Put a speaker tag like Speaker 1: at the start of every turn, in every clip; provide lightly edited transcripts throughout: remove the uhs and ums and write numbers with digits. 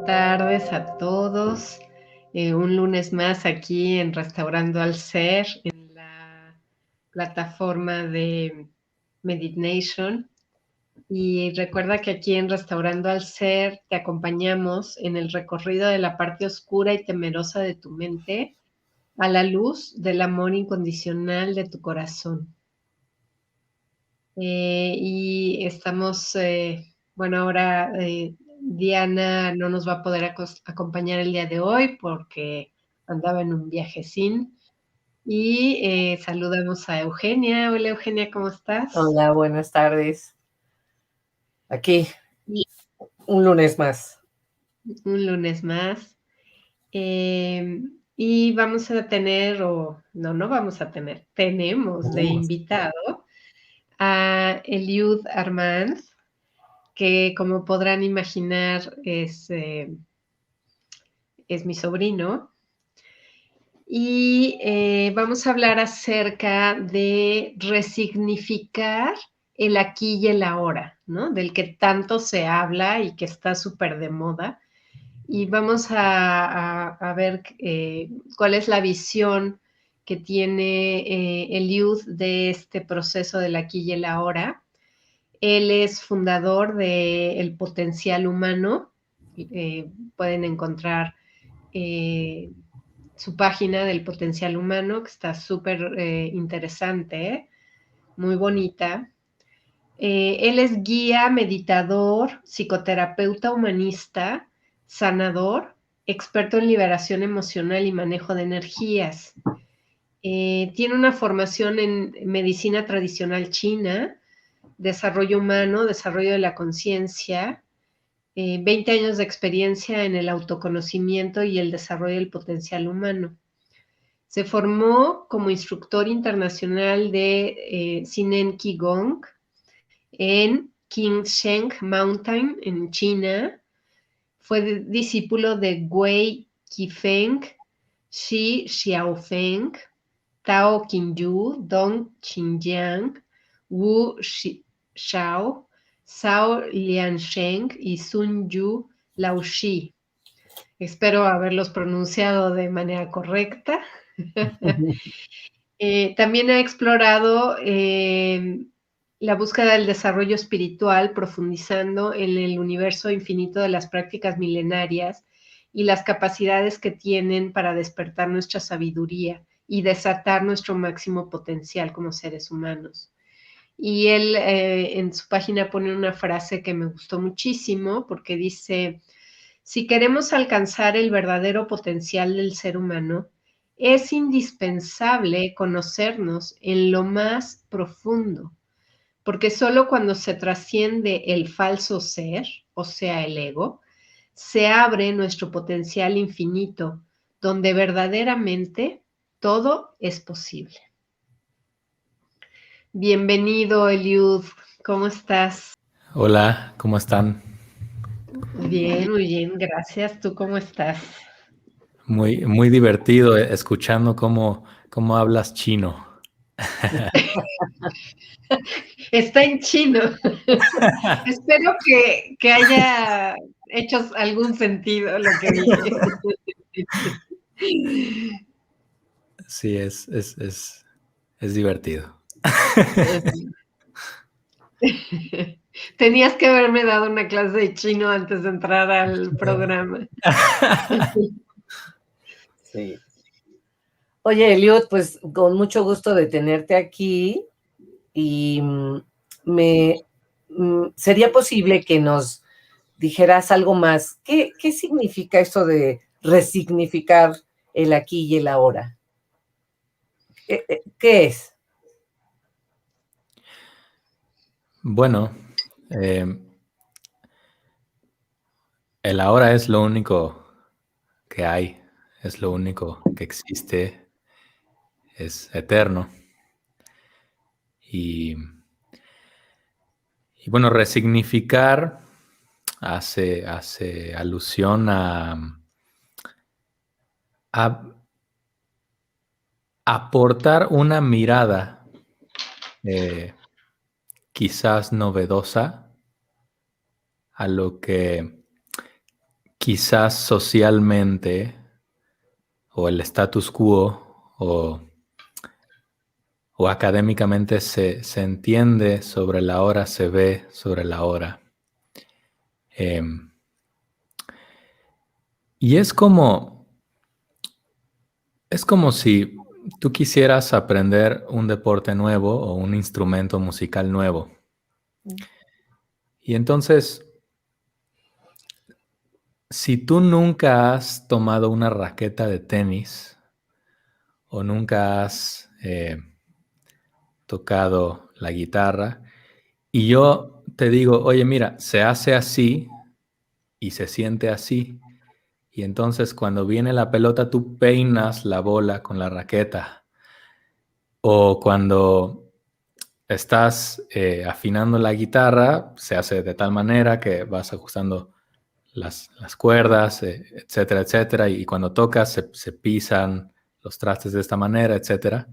Speaker 1: tardes a todos. Un lunes más aquí en Restaurando al Ser, en la plataforma de Meditation. Y recuerda que aquí en Restaurando al Ser te acompañamos en el recorrido de la parte oscura y temerosa de tu mente a la luz del amor incondicional de tu corazón. Y estamos, bueno, ahora Diana no nos va a poder acompañar el día de hoy porque andaba en un viajecín. Y saludamos a Eugenia. Hola Eugenia, ¿cómo estás?
Speaker 2: Hola, buenas tardes. Aquí, un lunes más.
Speaker 1: Un lunes más. Y vamos a tener, no vamos a tener, tenemos de
Speaker 2: Tenemos.
Speaker 1: invitado a Eliud Armand, que como podrán imaginar es mi sobrino. Y vamos a hablar acerca de resignificar el aquí y el ahora, ¿no? Del que tanto se habla y que está súper de moda. Y vamos a ver cuál es la visión que tiene Eliud de este proceso del aquí y el ahora. Él es fundador de El Potencial Humano. Pueden encontrar su página del Potencial Humano, que está súper interesante, muy bonita. Él es guía, meditador, psicoterapeuta humanista, sanador, experto en liberación emocional y manejo de energías. Tiene una formación en medicina tradicional china, desarrollo humano, desarrollo de la conciencia, 20 años de experiencia en el autoconocimiento y el desarrollo del potencial humano. Se formó como instructor internacional de Sinen Qigong en Qingsheng Mountain, en China. Fue discípulo de Wei Qifeng, Shi Xiaofeng, Tao Qingyu, Dong Xinjiang, Wu Shao, Zhao Liansheng y Sun Yu Laoshi. Espero haberlos pronunciado de manera correcta. También ha explorado la búsqueda del desarrollo espiritual, profundizando en el universo infinito de las prácticas milenarias y las capacidades que tienen para despertar nuestra sabiduría y desatar nuestro máximo potencial como seres humanos. Y él en su página pone una frase que me gustó muchísimo porque dice: si queremos alcanzar el verdadero potencial del ser humano, es indispensable conocernos en lo más profundo, porque solo cuando se trasciende el falso ser, o sea, el ego, se abre nuestro potencial infinito, donde verdaderamente todo es posible. Bienvenido, Eliud. ¿Cómo estás?
Speaker 3: Hola, ¿cómo están?
Speaker 1: Bien, muy bien, gracias. ¿Tú cómo estás?
Speaker 3: Muy divertido escuchando cómo hablas chino.
Speaker 1: Está en chino. Espero que haya hecho algún sentido lo que dije.
Speaker 3: Sí, es divertido.
Speaker 1: Tenías que haberme dado una clase de chino antes de entrar al programa.
Speaker 2: Sí. Oye, Eliud, pues con mucho gusto de tenerte aquí y me sería posible que nos dijeras algo más. ¿Qué significa eso de resignificar el aquí y el ahora? ¿Qué es?
Speaker 3: Bueno, el ahora es lo único que hay, es lo único que existe, es eterno. Y, y bueno, resignificar hace alusión a aportar una mirada quizás novedosa a lo que quizás socialmente, o el status quo, o académicamente se entiende sobre la hora, se ve sobre la hora. Y es como si tú quisieras aprender un deporte nuevo o un instrumento musical nuevo. Y entonces, si tú nunca has tomado una raqueta de tenis o nunca has tocado la guitarra, y yo te digo, oye, mira, se hace así y se siente así. Y entonces cuando viene la pelota, tú peinas la bola con la raqueta. O cuando estás afinando la guitarra, se hace de tal manera que vas ajustando las cuerdas, etcétera, etcétera. Y cuando tocas, se pisan los trastes de esta manera, etcétera.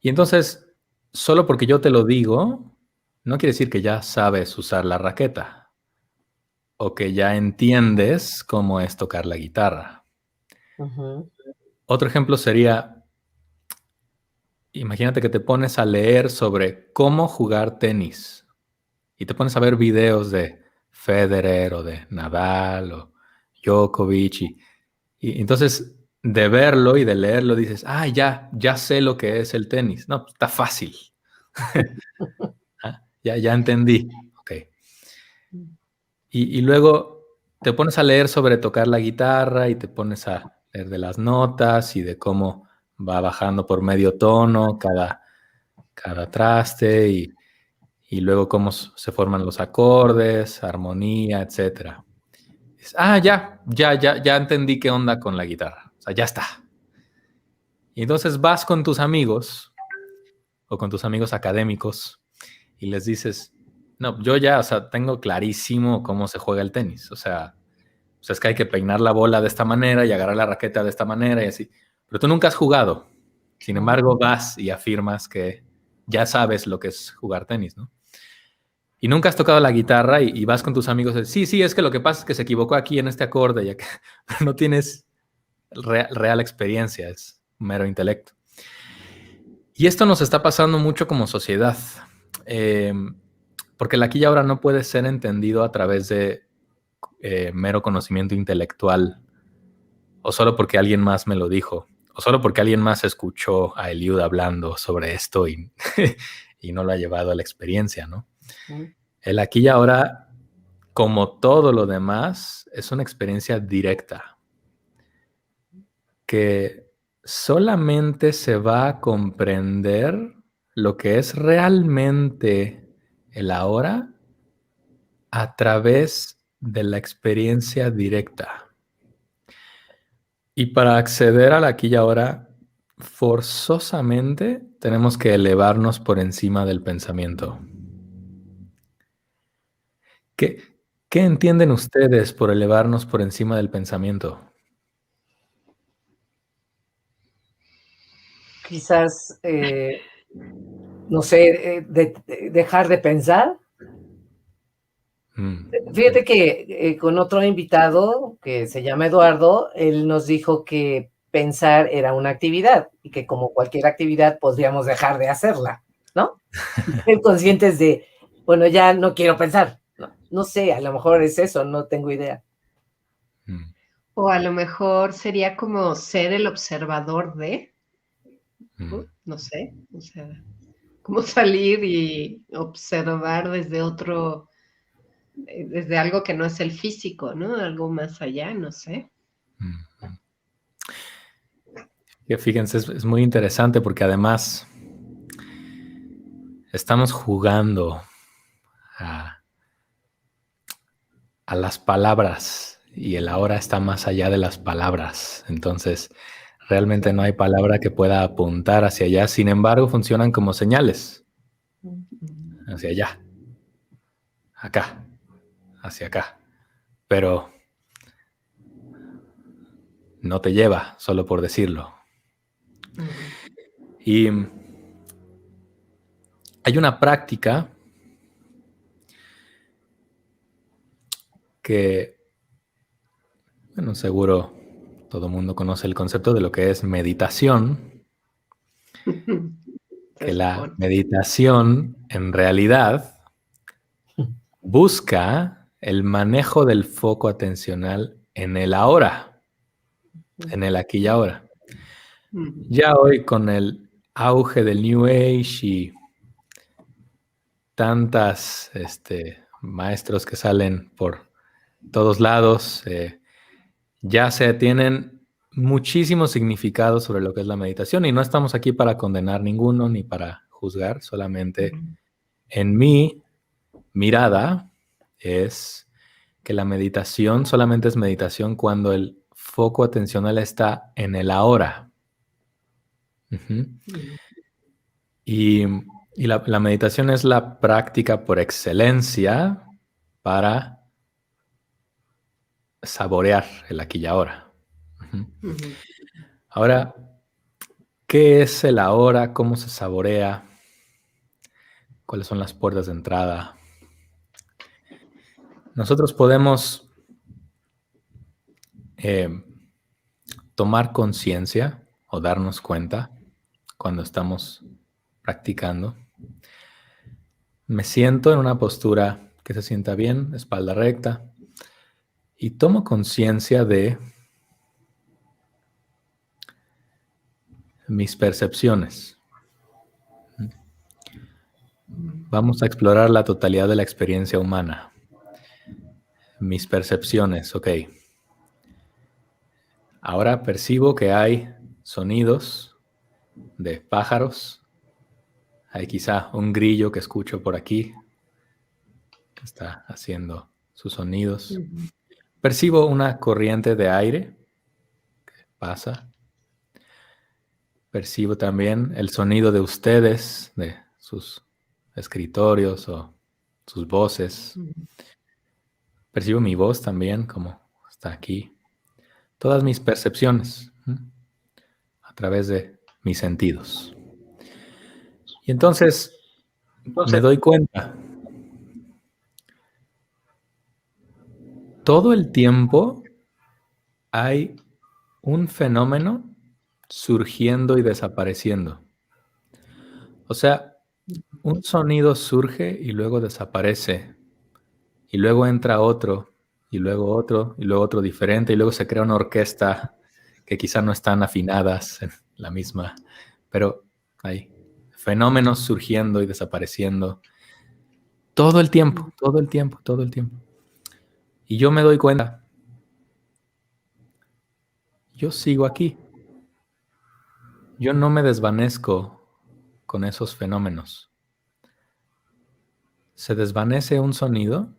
Speaker 3: Y entonces, solo porque yo te lo digo, no quiere decir que ya sabes usar la raqueta o que ya entiendes cómo es tocar la guitarra.
Speaker 2: Ujú.
Speaker 3: Otro ejemplo sería, imagínate que te pones a leer sobre cómo jugar tenis y te pones a ver videos de Federer o de Nadal o Djokovic y entonces de verlo y de leerlo dices, ya sé lo que es el tenis. No, está fácil. Ya entendí. Ok. Y luego te pones a leer sobre tocar la guitarra y te pones a leer de las notas y de cómo va bajando por medio tono cada traste y luego cómo se forman los acordes, armonía, etcétera. Ya entendí qué onda con la guitarra. O sea, ya está. Y entonces vas con tus amigos o con tus amigos académicos y les dices, no, yo ya, o sea, tengo clarísimo cómo se juega el tenis. O sea, es que hay que peinar la bola de esta manera y agarrar la raqueta de esta manera y así. Pero tú nunca has jugado. Sin embargo, vas y afirmas que ya sabes lo que es jugar tenis, ¿no? Y nunca has tocado la guitarra y vas con tus amigos y dices, sí, es que lo que pasa es que se equivocó aquí en este acorde y acá. Pero no tienes real experiencia, es mero intelecto. Y esto nos está pasando mucho como sociedad, porque el aquí y ahora no puede ser entendido a través de mero conocimiento intelectual, o solo porque alguien más me lo dijo, o solo porque alguien más escuchó a Eliud hablando sobre esto y, y no lo ha llevado a la experiencia, ¿no? El aquí y ahora, como todo lo demás, es una experiencia directa que solamente se va a comprender lo que es realmente el ahora a través de la experiencia directa. Y para acceder al aquí y ahora, forzosamente tenemos que elevarnos por encima del pensamiento. ¿Qué, qué entienden ustedes por elevarnos por encima del pensamiento?
Speaker 2: Quizás, no sé, dejar de pensar. Fíjate que con otro invitado que se llama Eduardo, él nos dijo que pensar era una actividad y que como cualquier actividad podríamos dejar de hacerla, ¿no? Ser conscientes de, bueno, ya no quiero pensar. No sé, a lo mejor es eso, no tengo idea.
Speaker 1: O a lo mejor sería como ser el observador de, no sé, o sea, como salir y observar desde otro, desde algo que no es el físico, ¿no? Algo más allá, no sé.
Speaker 3: Que fíjense, es muy interesante porque además estamos jugando a las palabras y el ahora está más allá de las palabras. Entonces, realmente no hay palabra que pueda apuntar hacia allá. Sin embargo, funcionan como señales. Hacia allá, acá, hacia acá. Pero no te lleva solo por decirlo. Y hay una práctica que Bueno, seguro todo el mundo conoce el concepto de lo que es meditación, que
Speaker 1: Se
Speaker 3: la
Speaker 1: supone.
Speaker 3: meditación en realidad busca el manejo del foco atencional en el ahora, en el aquí y ahora. Ya hoy con el auge del New Age y tantas maestros que salen por todos lados, ya se tienen muchísimos significados sobre lo que es la meditación y no estamos aquí para condenar ninguno ni para juzgar, solamente en mi mirada es que la meditación solamente es meditación cuando el foco atencional está en el ahora. Uh-huh. Y la meditación es la práctica por excelencia para saborear el aquí y ahora. Uh-huh. Ahora, ¿qué es el ahora? ¿Cómo se saborea? ¿Cuáles son las puertas de entrada? Nosotros podemos tomar conciencia o darnos cuenta cuando estamos practicando. Me siento en una postura que se sienta bien, espalda recta, y tomo conciencia de mis percepciones. Vamos a explorar la totalidad de la experiencia humana. Mis percepciones, ok. Ahora percibo que hay sonidos de pájaros. Hay quizá un grillo que escucho por aquí, que está haciendo sus sonidos. Percibo una corriente de aire que pasa. Percibo también el sonido de ustedes, de sus escritorios o sus voces. Percibo mi voz también, como está aquí. Todas mis percepciones a través de mis sentidos. Y entonces me doy cuenta. Todo el tiempo hay un fenómeno surgiendo y desapareciendo. O sea, un sonido surge y luego desaparece. Y luego entra otro, y luego otro, y luego otro diferente, y luego se crea una orquesta que quizá no están afinadas en la misma, pero hay fenómenos surgiendo y desapareciendo todo el tiempo, todo el tiempo, todo el tiempo. Y yo me doy cuenta, yo sigo aquí. Yo no me desvanezco con esos fenómenos. Se desvanece un sonido,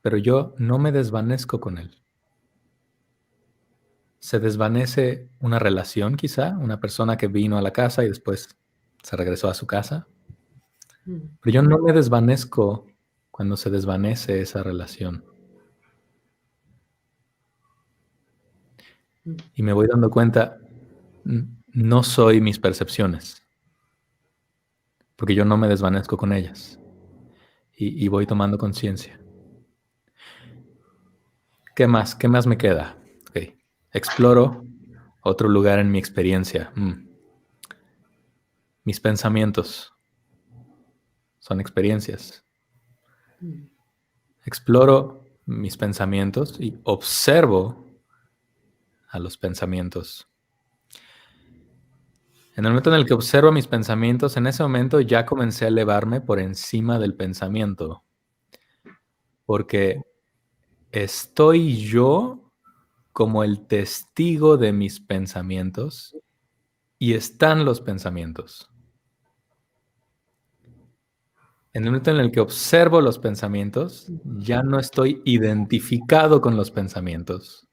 Speaker 3: pero yo no me desvanezco con él. Se desvanece una relación quizá, una persona que vino a la casa y después se regresó a su casa. Pero yo no me desvanezco cuando se desvanece esa relación. Y me voy dando cuenta, no soy mis percepciones, porque yo no me desvanezco con ellas. Y voy tomando conciencia. ¿Qué más? ¿Qué más me queda? Okay. Exploro otro lugar en mi experiencia. Mis pensamientos son experiencias. Exploro mis pensamientos y observo a los pensamientos. En el momento en el que observo mis pensamientos, en ese momento ya comencé a elevarme por encima del pensamiento. Porque estoy yo como el testigo de mis pensamientos y están los pensamientos. En el momento en el que observo los pensamientos, ya no estoy identificado con los pensamientos.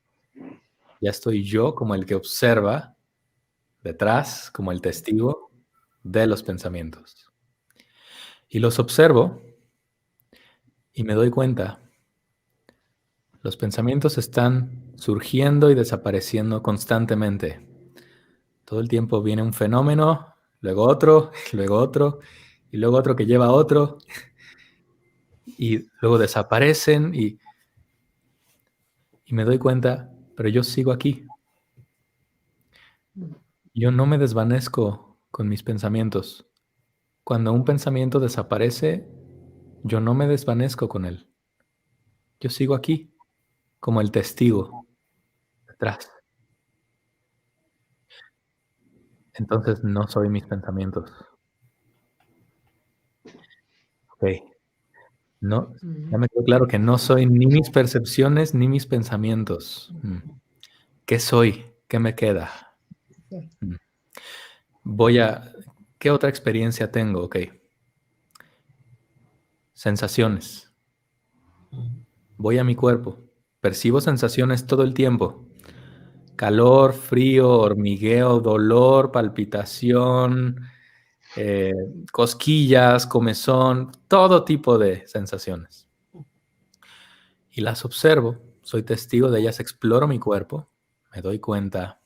Speaker 3: Ya estoy yo como el que observa detrás, como el testigo de los pensamientos. Y los observo y me doy cuenta. Los pensamientos están surgiendo y desapareciendo constantemente. Todo el tiempo viene un fenómeno, luego otro, y luego otro que lleva a otro, y luego desaparecen y Y me doy cuenta, pero yo sigo aquí. Yo no me desvanezco con mis pensamientos. Cuando un pensamiento desaparece, yo no me desvanezco con él. Yo sigo aquí, como el testigo detrás. Entonces no soy mis pensamientos. Ok. No, ya me quedó claro que no soy ni mis percepciones ni mis pensamientos. ¿Qué soy? ¿Qué me queda? Mm. ¿Qué otra experiencia tengo? Ok. Sensaciones. Voy a mi cuerpo. Percibo sensaciones todo el tiempo. Calor, frío, hormigueo, dolor, palpitación, eh, cosquillas, comezón, todo tipo de sensaciones. Y las observo, soy testigo de ellas, exploro mi cuerpo, me doy cuenta.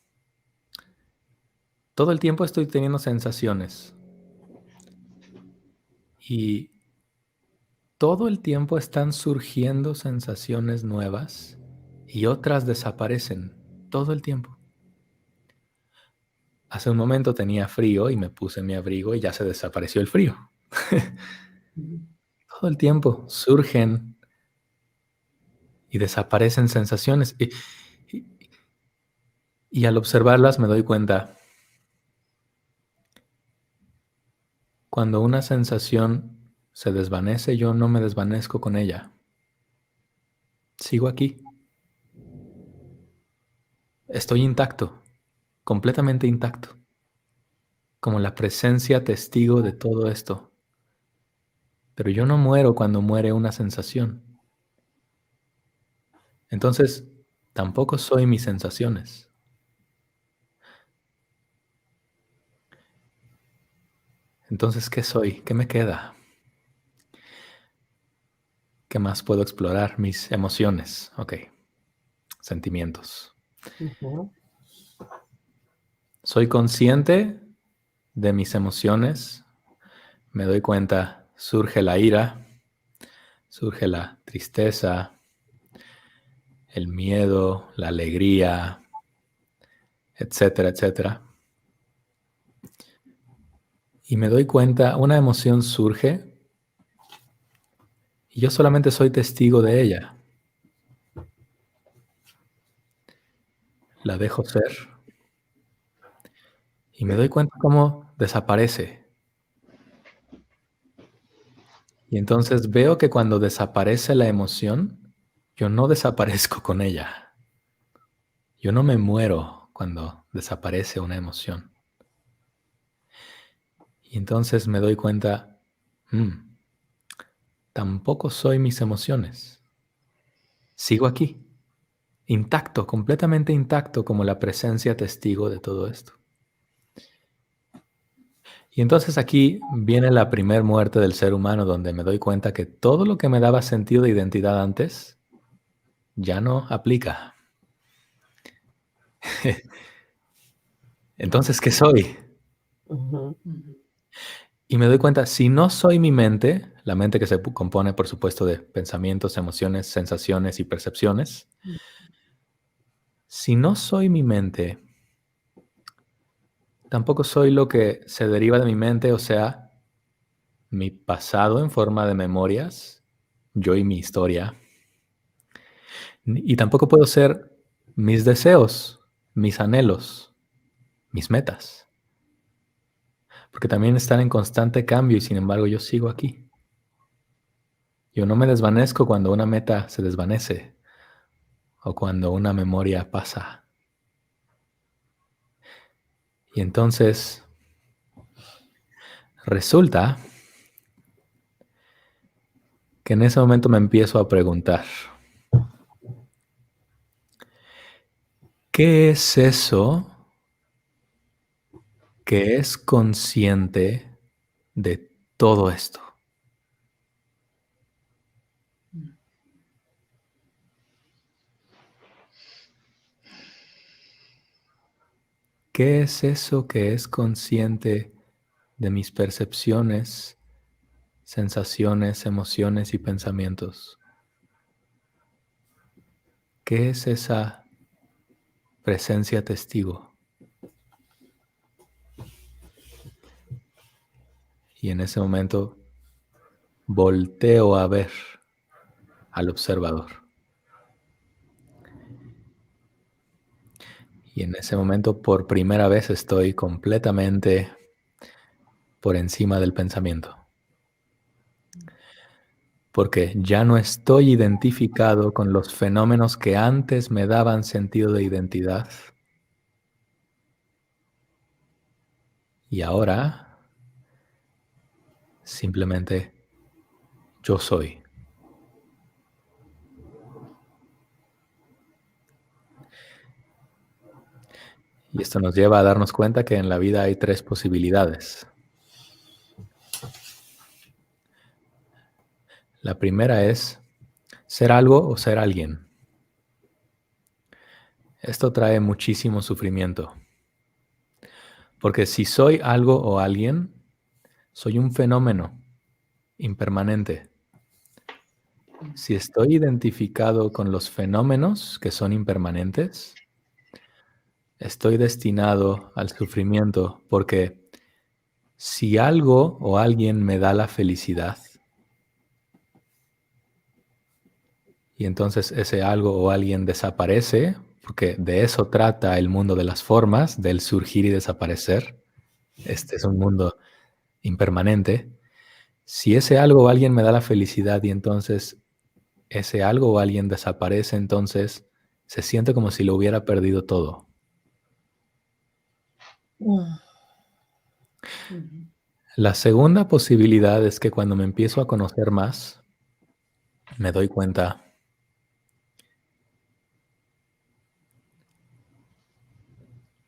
Speaker 3: Todo el tiempo estoy teniendo sensaciones y todo el tiempo están surgiendo sensaciones nuevas y otras desaparecen, todo el tiempo. Hace un momento tenía frío y me puse mi abrigo y ya se desapareció el frío. Todo el tiempo surgen y desaparecen sensaciones y- y al observarlas me doy cuenta, cuando una sensación se desvanece, yo no me desvanezco con ella. Sigo aquí. Estoy intacto, completamente intacto, como la presencia testigo de todo esto. Pero yo no muero cuando muere una sensación. Entonces, tampoco soy mis sensaciones. Entonces, ¿qué soy? ¿Qué me queda? ¿Qué más puedo explorar? Mis emociones. Ok, sentimientos. Soy consciente de mis emociones. Me doy cuenta, surge la ira, surge la tristeza, el miedo, la alegría, etcétera, etcétera. Y me doy cuenta, una emoción surge y yo solamente soy testigo de ella. La dejo ser y me doy cuenta cómo desaparece. Y entonces veo que cuando desaparece la emoción, yo no desaparezco con ella. Yo no me muero cuando desaparece una emoción. Y entonces me doy cuenta, tampoco soy mis emociones. Sigo aquí, intacto, completamente intacto como la presencia testigo de todo esto. Y entonces aquí viene la primer muerte del ser humano, donde me doy cuenta que todo lo que me daba sentido de identidad antes ya no aplica. Entonces, ¿qué soy? Y me doy cuenta, si no soy mi mente, la mente que se compone, por supuesto, de pensamientos, emociones, sensaciones y percepciones, si no soy mi mente, tampoco soy lo que se deriva de mi mente, o sea, mi pasado en forma de memorias, yo y mi historia. Y tampoco puedo ser mis deseos, mis anhelos, mis metas, porque también están en constante cambio y sin embargo yo sigo aquí. Yo no me desvanezco cuando una meta se desvanece o cuando una memoria pasa. Y entonces resulta que en ese momento me empiezo a preguntar, ¿qué es eso que es consciente de todo esto? ¿Qué es eso que es consciente de mis percepciones, sensaciones, emociones y pensamientos? ¿qué es esa presencia testigo? Y en ese momento volteo a ver al observador. Y en ese momento, por primera vez, estoy completamente por encima del pensamiento. Porque ya no estoy identificado con los fenómenos que antes me daban sentido de identidad. Y ahora, simplemente, yo soy. Y esto nos lleva a darnos cuenta que en la vida hay 3 posibilidades. La primera es ser algo o ser alguien. Esto trae muchísimo sufrimiento. Porque si soy algo o alguien, soy un fenómeno impermanente. Si estoy identificado con los fenómenos que son impermanentes, estoy destinado al sufrimiento porque si algo o alguien me da la felicidad, y entonces ese algo o alguien desaparece, porque de eso trata el mundo de las formas, del surgir y desaparecer. Este es un mundo impermanente. Si ese algo o alguien me da la felicidad y entonces ese algo o alguien desaparece, entonces se siente como si lo hubiera perdido todo. La segunda posibilidad es que cuando me empiezo a conocer más, me doy cuenta,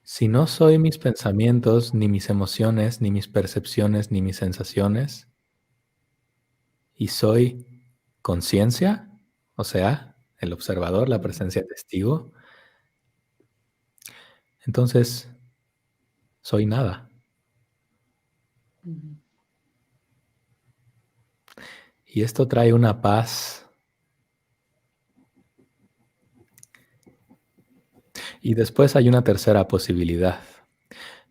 Speaker 3: si no soy mis pensamientos, ni mis emociones, ni mis percepciones, ni mis sensaciones, y soy conciencia, o sea, el observador, la presencia testigo, entonces soy nada. Y esto trae una paz. Y después hay una tercera posibilidad,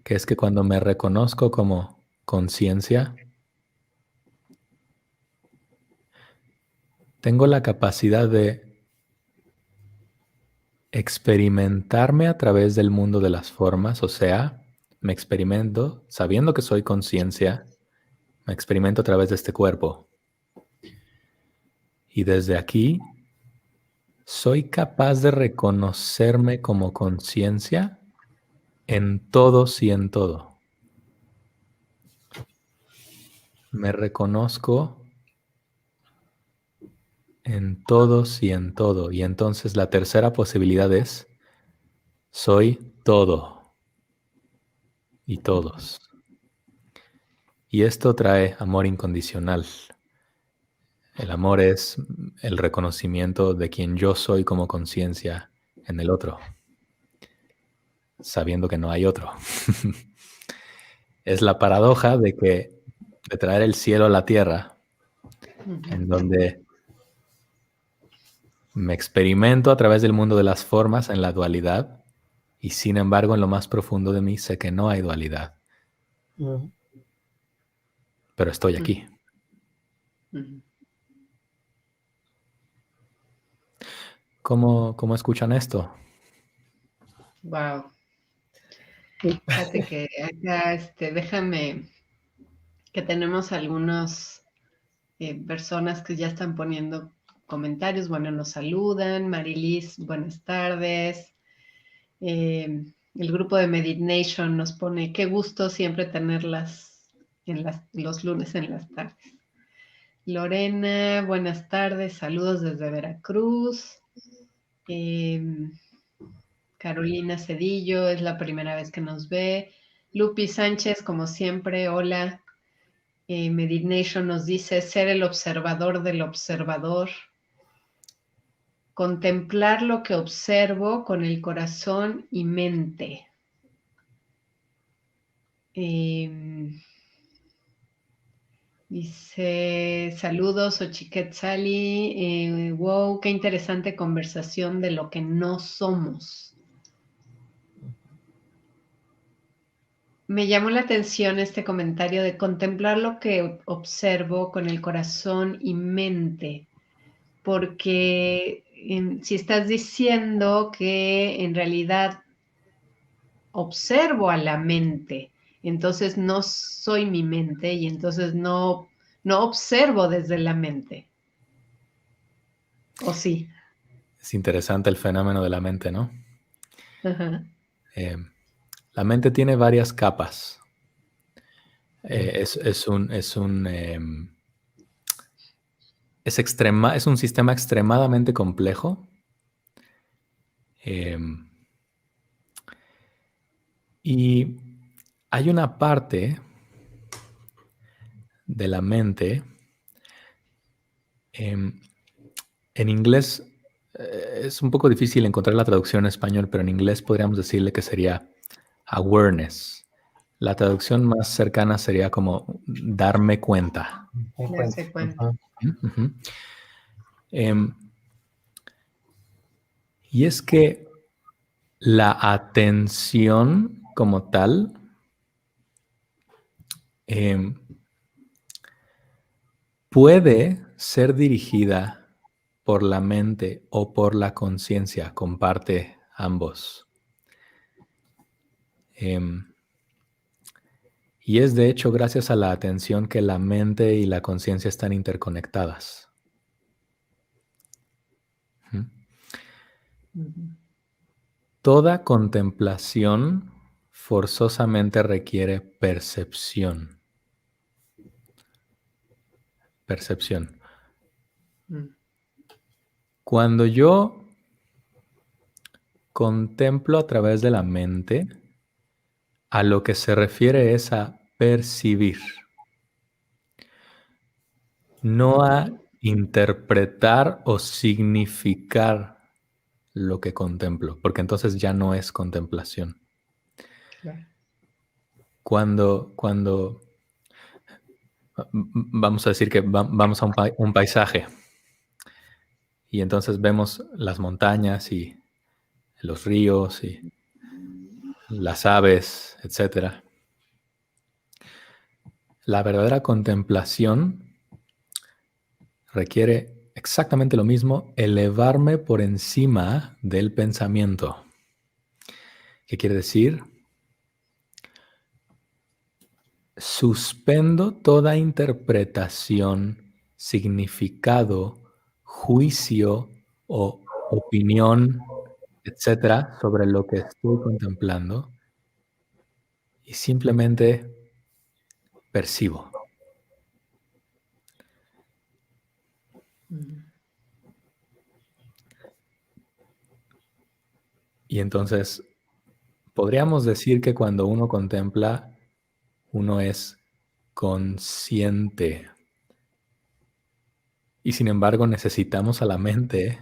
Speaker 3: que es que cuando me reconozco como conciencia, tengo la capacidad de experimentarme a través del mundo de las formas, o sea, me experimento sabiendo que soy conciencia, me experimento a través de este cuerpo. Y desde aquí, soy capaz de reconocerme como conciencia en todos y en todo. Me reconozco en todos y en todo. Y entonces la tercera posibilidad es, soy todo y todos. Y esto trae amor incondicional. El amor es el reconocimiento de quien yo soy como conciencia en el otro, sabiendo que no hay otro. Es la paradoja de traer el cielo a la tierra, en donde me experimento a través del mundo de las formas en la dualidad, y sin embargo en lo más profundo de mí sé que no hay dualidad. Pero estoy aquí. ¿Cómo escuchan esto?
Speaker 1: Wow. Fíjate que acá, déjame, que tenemos algunas personas que ya están poniendo comentarios. Bueno, nos saludan. Marilis, buenas tardes. El grupo de Meditation nos pone, qué gusto siempre tenerlas los lunes en las tardes. Lorena, buenas tardes, saludos desde Veracruz. Carolina Cedillo, es la primera vez que nos ve. Lupi Sánchez, como siempre, hola. Meditation nos dice, ser el observador del observador. Contemplar lo que observo con el corazón y mente. Dice, saludos, Ochiquetzali. Wow, qué interesante conversación de lo que no somos. Me llamó la atención este comentario de contemplar lo que observo con el corazón y mente, porque si estás diciendo que en realidad observo a la mente, entonces no soy mi mente y entonces no observo desde la mente. ¿O sí?
Speaker 3: Es interesante el fenómeno de la mente, ¿no?
Speaker 1: Ajá.
Speaker 3: La mente tiene varias capas. Es un sistema extremadamente complejo. Y hay una parte de la mente, en inglés es un poco difícil encontrar la traducción en español, pero en inglés podríamos decirle que sería awareness. La traducción más cercana sería como darme cuenta.
Speaker 1: Darse cuenta.
Speaker 3: Uh-huh. Y es que la atención como tal puede ser dirigida por la mente o por la conciencia, comparte ambos. Y es de hecho gracias a la atención que la mente y la conciencia están interconectadas. Toda contemplación forzosamente requiere percepción. Percepción. Cuando yo contemplo a través de la mente, a lo que se refiere es a percibir, no a interpretar o significar lo que contemplo, porque entonces ya no es contemplación.
Speaker 1: Claro.
Speaker 3: Cuando vamos a decir que vamos a un paisaje y entonces vemos las montañas y los ríos y las aves, etc. La verdadera contemplación requiere exactamente lo mismo, elevarme por encima del pensamiento. ¿Qué quiere decir? Suspendo toda interpretación, significado, juicio o opinión, etcétera, sobre lo que estoy contemplando y simplemente percibo. Y entonces podríamos decir que cuando uno contempla, uno es consciente. Y sin embargo necesitamos a la mente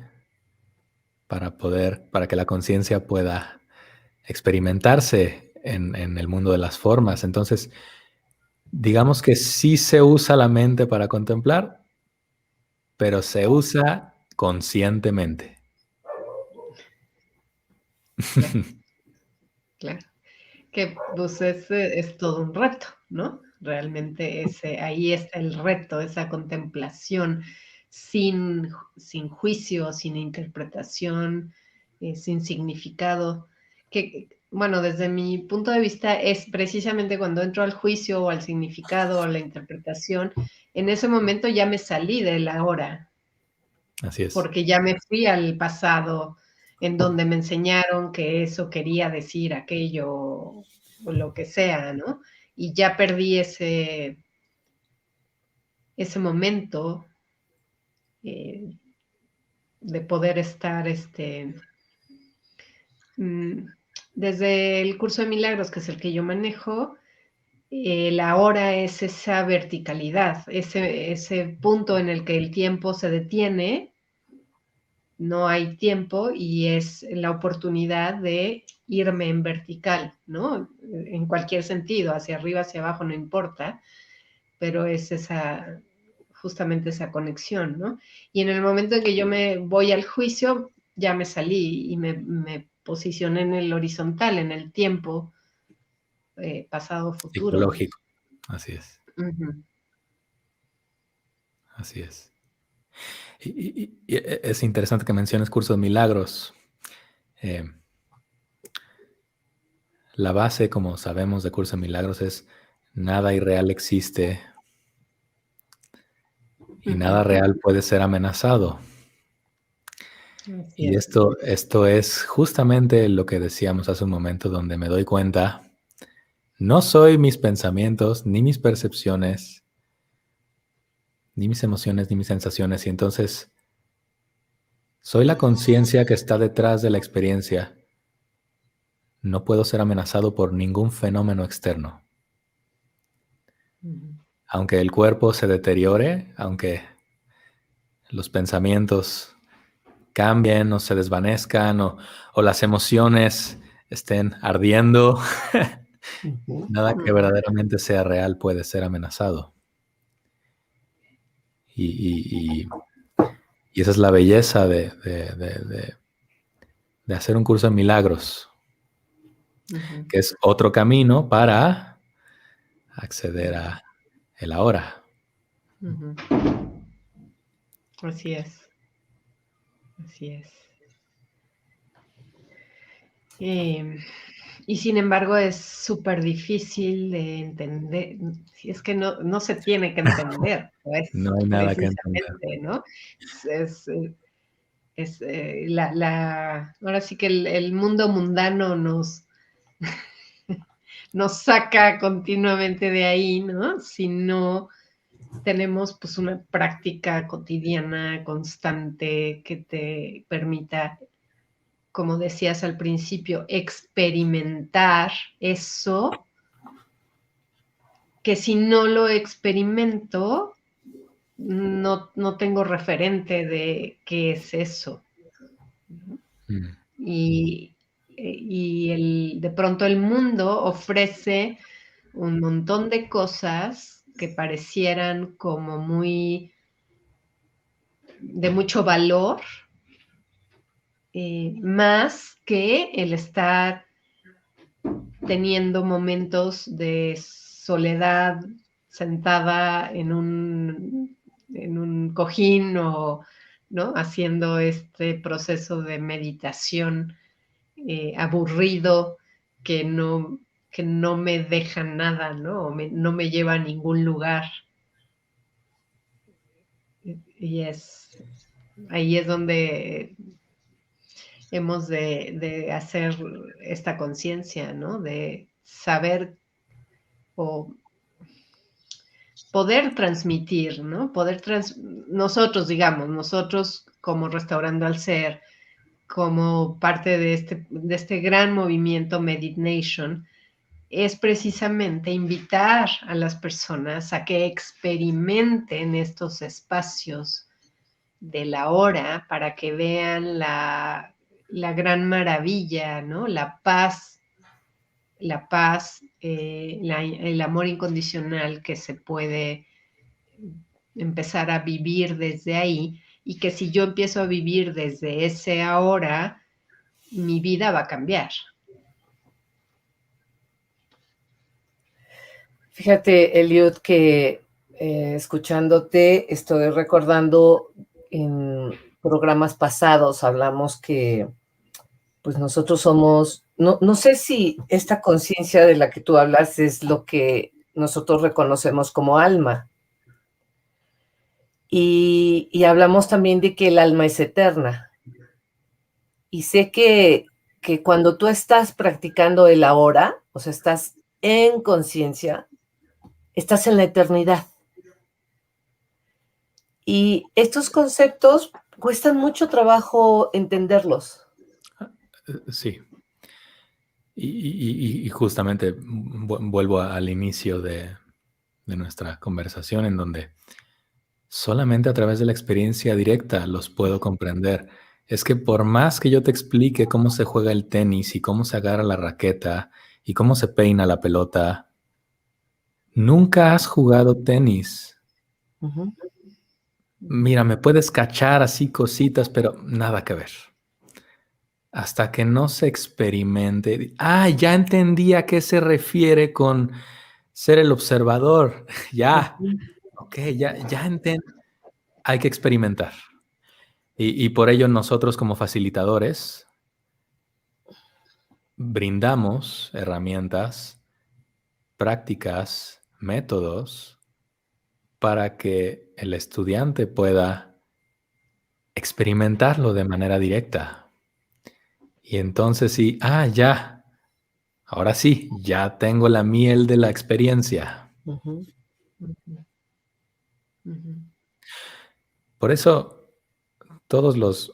Speaker 3: para que la conciencia pueda experimentarse en el mundo de las formas. Entonces, digamos que sí se usa la mente para contemplar, pero se usa conscientemente.
Speaker 1: Claro. Claro. Que pues es todo un reto, ¿no? Realmente ahí está el reto, esa contemplación sin juicio, sin interpretación, sin significado, que, bueno, desde mi punto de vista es precisamente cuando entro al juicio o al significado o a la interpretación, en ese momento ya me salí de la hora.
Speaker 3: Así es.
Speaker 1: Porque ya me fui al pasado en donde me enseñaron que eso quería decir aquello o lo que sea, ¿no? Y ya perdí ese momento de poder estar desde el curso de milagros, que es el que yo manejo, la hora es esa verticalidad, ese punto en el que el tiempo se detiene, no hay tiempo y es la oportunidad de irme en vertical, ¿no? En cualquier sentido, hacia arriba, hacia abajo, no importa, pero es justamente esa conexión, ¿no? Y en el momento en que yo me voy al juicio, ya me salí y me posicioné en el horizontal, en el tiempo, pasado, futuro.
Speaker 3: Psicológico. Así es.
Speaker 1: Uh-huh.
Speaker 3: Así es. Y es interesante que menciones Curso de Milagros. La base, como sabemos, de Curso de Milagros es nada irreal existe y nada real puede ser amenazado.
Speaker 1: Así
Speaker 3: Y
Speaker 1: es.
Speaker 3: esto es justamente lo que decíamos hace un momento, donde me doy cuenta, no soy mis pensamientos, ni mis percepciones, ni mis emociones, ni mis sensaciones, y entonces soy la conciencia que está detrás de la experiencia. No puedo ser amenazado por ningún fenómeno externo. Aunque el cuerpo se deteriore, aunque los pensamientos cambien o se desvanezcan o las emociones estén ardiendo, nada que verdaderamente sea real puede ser amenazado. Y esa es la belleza de hacer un curso de milagros, que es otro camino para acceder a el ahora.
Speaker 1: Así es. Así es. Y sin embargo es súper difícil de entender. Es que no se tiene que entender, pues,
Speaker 3: No hay nada que entender.
Speaker 1: ¿no? Ahora sí que el mundo mundano nos saca continuamente de ahí, ¿no? Si no tenemos pues una práctica cotidiana, constante, que te permita, como decías al principio, experimentar eso, que si no lo experimento, no tengo referente de qué es eso. Y de pronto el mundo ofrece un montón de cosas que parecieran como de mucho valor, más que el estar teniendo momentos de soledad sentada en un cojín o, ¿no?, haciendo este proceso de meditación aburrido que no me deja nada, ¿no? No me lleva a ningún lugar. Y ahí es donde hemos de hacer esta conciencia, ¿no? De saber o poder transmitir, ¿no? Nosotros como Restaurando al Ser, como parte de este gran movimiento Medit Nation, es precisamente invitar a las personas a que experimenten estos espacios de la hora para que vean la gran maravilla, ¿no? La paz, el amor incondicional que se puede empezar a vivir desde ahí, y que si yo empiezo a vivir desde ese ahora, mi vida va a cambiar.
Speaker 2: Fíjate, Eliud, que escuchándote estoy recordando en programas pasados hablamos que pues nosotros somos, no sé si esta conciencia de la que tú hablas es lo que nosotros reconocemos como alma. Y hablamos también de que el alma es eterna. Y sé que cuando tú estás practicando el ahora, o sea, estás en conciencia, estás en la eternidad. Y estos conceptos cuestan mucho trabajo entenderlos.
Speaker 3: Sí. Y justamente vuelvo al inicio de nuestra conversación, en donde solamente a través de la experiencia directa los puedo comprender. Es que por más que yo te explique cómo se juega el tenis y cómo se agarra la raqueta y cómo se peina la pelota, Nunca has jugado tenis.
Speaker 2: Ujú.
Speaker 3: Mira, me puedes cachar así cositas, pero nada que ver. Hasta que no se experimente. Ah, ya entendí a qué se refiere con ser el observador. Ya, ok, ya entendí. Hay que experimentar. Y por ello nosotros como facilitadores brindamos herramientas, prácticas, métodos para que el estudiante pueda experimentarlo de manera directa. Y entonces sí, ya, ahora sí, ya tengo la miel de la experiencia.
Speaker 2: Ujú.
Speaker 1: Ujú, ujú.
Speaker 3: Por eso todos los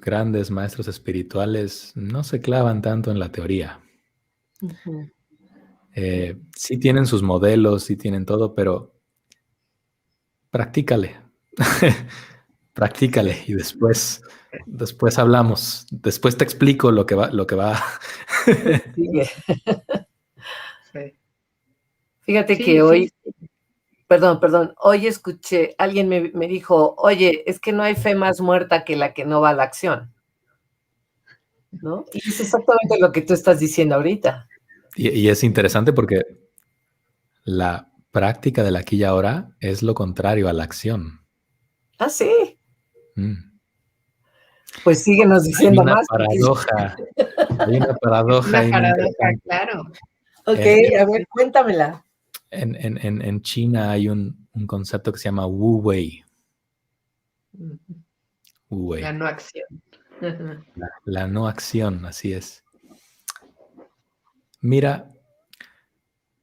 Speaker 3: grandes maestros espirituales no se clavan tanto en la teoría.
Speaker 2: Ujú.
Speaker 3: Sí tienen sus modelos, sí tienen todo, pero practícale. Practícale
Speaker 1: Sí,
Speaker 3: y después hablamos. Después te explico lo que va.
Speaker 2: Sigue.
Speaker 1: sí.
Speaker 2: Fíjate
Speaker 1: Sí,
Speaker 2: que
Speaker 1: sí,
Speaker 2: hoy, perdón, hoy escuché, alguien me dijo, oye, es que no hay fe más muerta que la que no va a la acción, ¿no? Y es exactamente lo que tú estás diciendo ahorita.
Speaker 3: Y es interesante porque la práctica del aquí y ahora es lo contrario a la acción.
Speaker 2: Ah, sí,
Speaker 3: Mm.
Speaker 2: pues síguenos
Speaker 3: Hay
Speaker 2: diciendo
Speaker 3: una
Speaker 2: más.
Speaker 3: paradoja, hay una
Speaker 1: es
Speaker 3: paradoja
Speaker 1: una
Speaker 3: ahí muy
Speaker 1: paradoja,
Speaker 3: interesante.
Speaker 1: claro.
Speaker 2: Ok,
Speaker 3: En,
Speaker 2: a ver, cuéntamela.
Speaker 3: en China hay un concepto que se llama Wu Wei.
Speaker 1: Ujú.
Speaker 3: Wu
Speaker 1: La
Speaker 3: Wei.
Speaker 1: no acción. Ajá.
Speaker 3: La no acción, así es. Mira,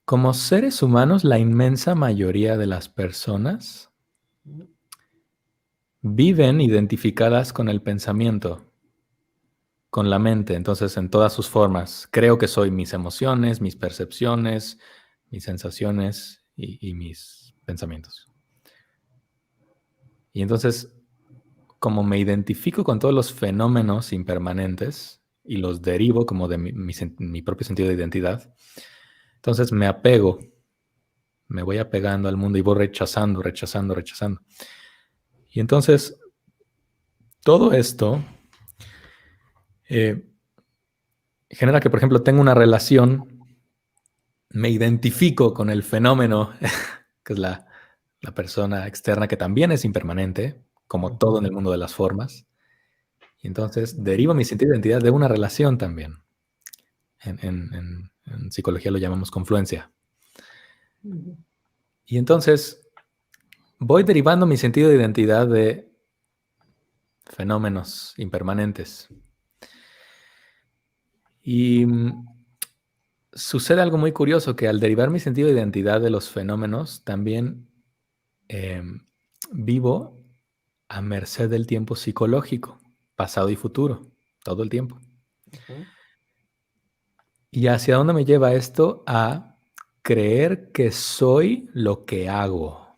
Speaker 3: como seres humanos, la inmensa mayoría de las personas viven identificadas con el pensamiento, con la mente, entonces en todas sus formas. Creo que soy mis emociones, mis percepciones, mis sensaciones y mis pensamientos. Y entonces, como me identifico con todos los fenómenos impermanentes y los derivo como de mi propio sentido de identidad, entonces me apego, me voy apegando al mundo y voy rechazando, rechazando, rechazando. Y entonces, todo esto eh, genera que, por ejemplo, tengo una relación, me identifico con el fenómeno, que es la persona externa que también es impermanente, como todo en el mundo de las formas. Y entonces derivo mi sentido de identidad de una relación también. En psicología lo llamamos confluencia. Y entonces voy derivando mi sentido de identidad de fenómenos impermanentes. Y sucede algo muy curioso, que al derivar mi sentido de identidad de los fenómenos, también eh, vivo a merced del tiempo psicológico, pasado y futuro, todo el tiempo.
Speaker 2: Ujú.
Speaker 3: ¿Y hacia dónde me lleva esto? A creer que soy lo que hago.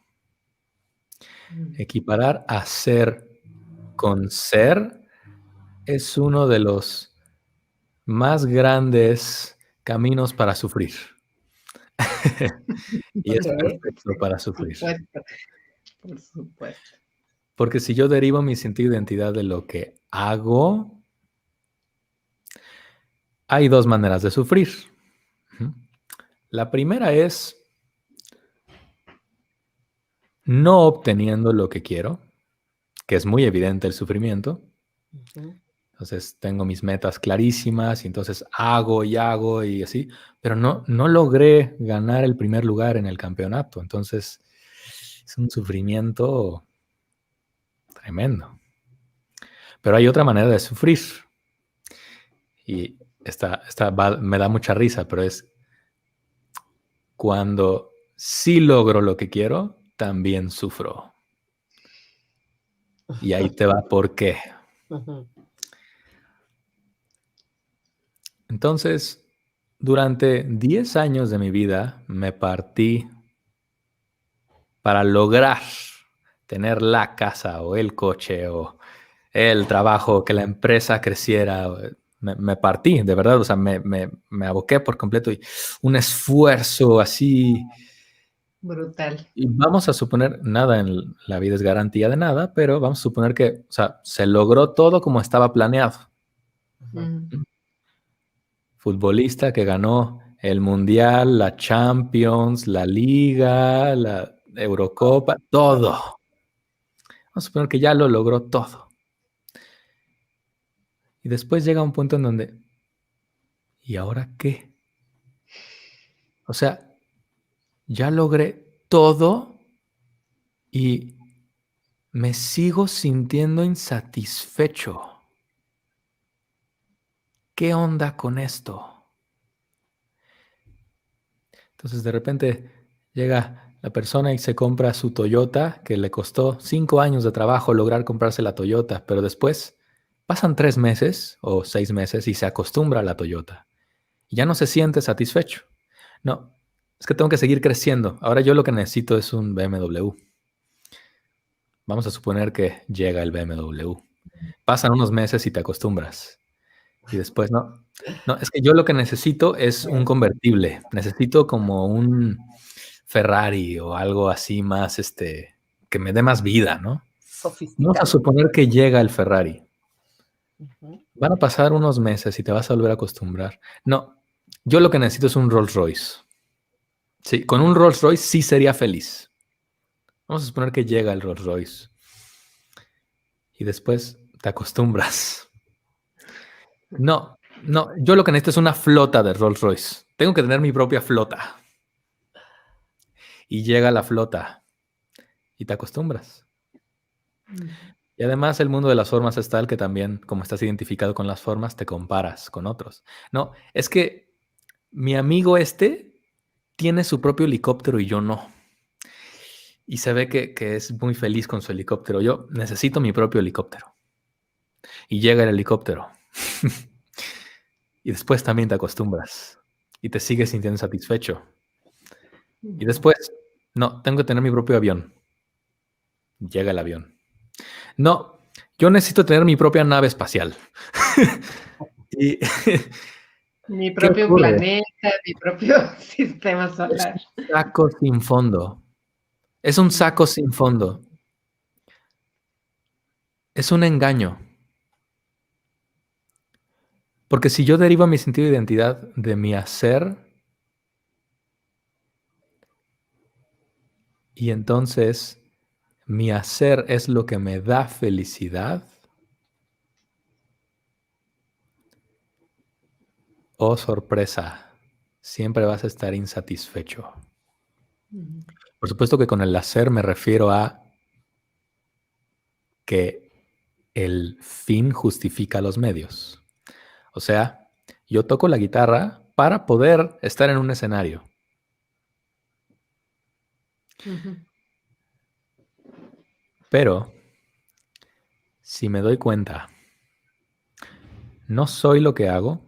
Speaker 3: Equiparar a ser con ser es uno de los más grandes caminos para sufrir. Y
Speaker 2: Ok.
Speaker 3: es perfecto para
Speaker 1: Por
Speaker 3: sufrir.
Speaker 1: supuesto, por supuesto.
Speaker 3: Porque si yo derivo mi sentido de identidad de lo que hago, hay dos maneras de sufrir. La primera es no obteniendo lo que quiero, que es muy evidente el sufrimiento.
Speaker 2: Ujú.
Speaker 3: Entonces tengo mis metas clarísimas y entonces hago y así, pero no logré ganar el primer lugar en el campeonato. Entonces es un sufrimiento tremendo. Pero hay otra manera de sufrir y me da mucha risa, pero es cuando sí logro lo que quiero, también sufro. Y ahí te va por qué.
Speaker 2: Ujú.
Speaker 3: Entonces, durante 10 años de mi vida me partí para lograr tener la casa o el coche o el trabajo, que la empresa creciera. me partí, de verdad, o sea, me aboqué por completo y un esfuerzo así.
Speaker 1: Brutal.
Speaker 3: Y vamos a suponer, nada en la vida es garantía de nada, pero vamos a suponer que, o sea, se logró todo como estaba planeado.
Speaker 1: Mm.
Speaker 3: Futbolista que ganó el Mundial, la Champions, la Liga, la Eurocopa, todo. Vamos a suponer que ya lo logró todo. Y después llega un punto en donde, ¿y ahora qué? O sea, ya logré todo y me sigo sintiendo insatisfecho. ¿Qué onda con esto? Entonces de repente llega la persona y se compra su Toyota, que le costó 5 años de trabajo lograr comprarse la Toyota, pero después pasan 3 meses o 6 meses y se acostumbra a la Toyota. Y ya no se siente satisfecho. No, es que tengo que seguir creciendo. Ahora yo lo que necesito es un BMW. Vamos a suponer que llega el BMW. Pasan unos meses y te acostumbras. Y después, no, es que yo lo que necesito es un convertible. Necesito como un Ferrari o algo así más, que me dé más vida, ¿no? Vamos a
Speaker 2: Sofisticado.
Speaker 3: suponer que llega el Ferrari.
Speaker 2: Ujú.
Speaker 3: Van a pasar unos meses y te vas a volver a acostumbrar. No, yo lo que necesito es un Rolls Royce. Sí, con un Rolls Royce sí sería feliz. Vamos a suponer que llega el Rolls Royce y después te acostumbras. No, yo lo que necesito es una flota de Rolls Royce. Tengo que tener mi propia flota. Y llega la flota y te acostumbras. Y además el mundo de las formas es tal que también, como estás identificado con las formas, te comparas con otros. No, es que mi amigo tiene su propio helicóptero y yo no. Y se ve que es muy feliz con su helicóptero. Yo necesito mi propio helicóptero. Y llega el helicóptero. Y después también te acostumbras. Y te sigues sintiendo satisfecho. Y después, no, tengo que tener mi propio avión. Llega el avión. No, yo necesito tener mi propia nave espacial. Y
Speaker 1: Mi
Speaker 3: ¿qué
Speaker 1: propio
Speaker 3: ocurre?
Speaker 1: planeta, mi propio sistema
Speaker 3: Es
Speaker 1: solar.
Speaker 3: un saco sin fondo. Es un saco sin fondo. Es un engaño. Porque si yo derivo mi sentido de identidad de mi hacer, y entonces mi hacer es lo que me da felicidad, oh sorpresa, siempre vas a estar insatisfecho. Por supuesto que con el hacer me refiero a que el fin justifica los medios. O sea, yo toco la guitarra para poder estar en un escenario. Pero si me doy cuenta, no soy lo que hago,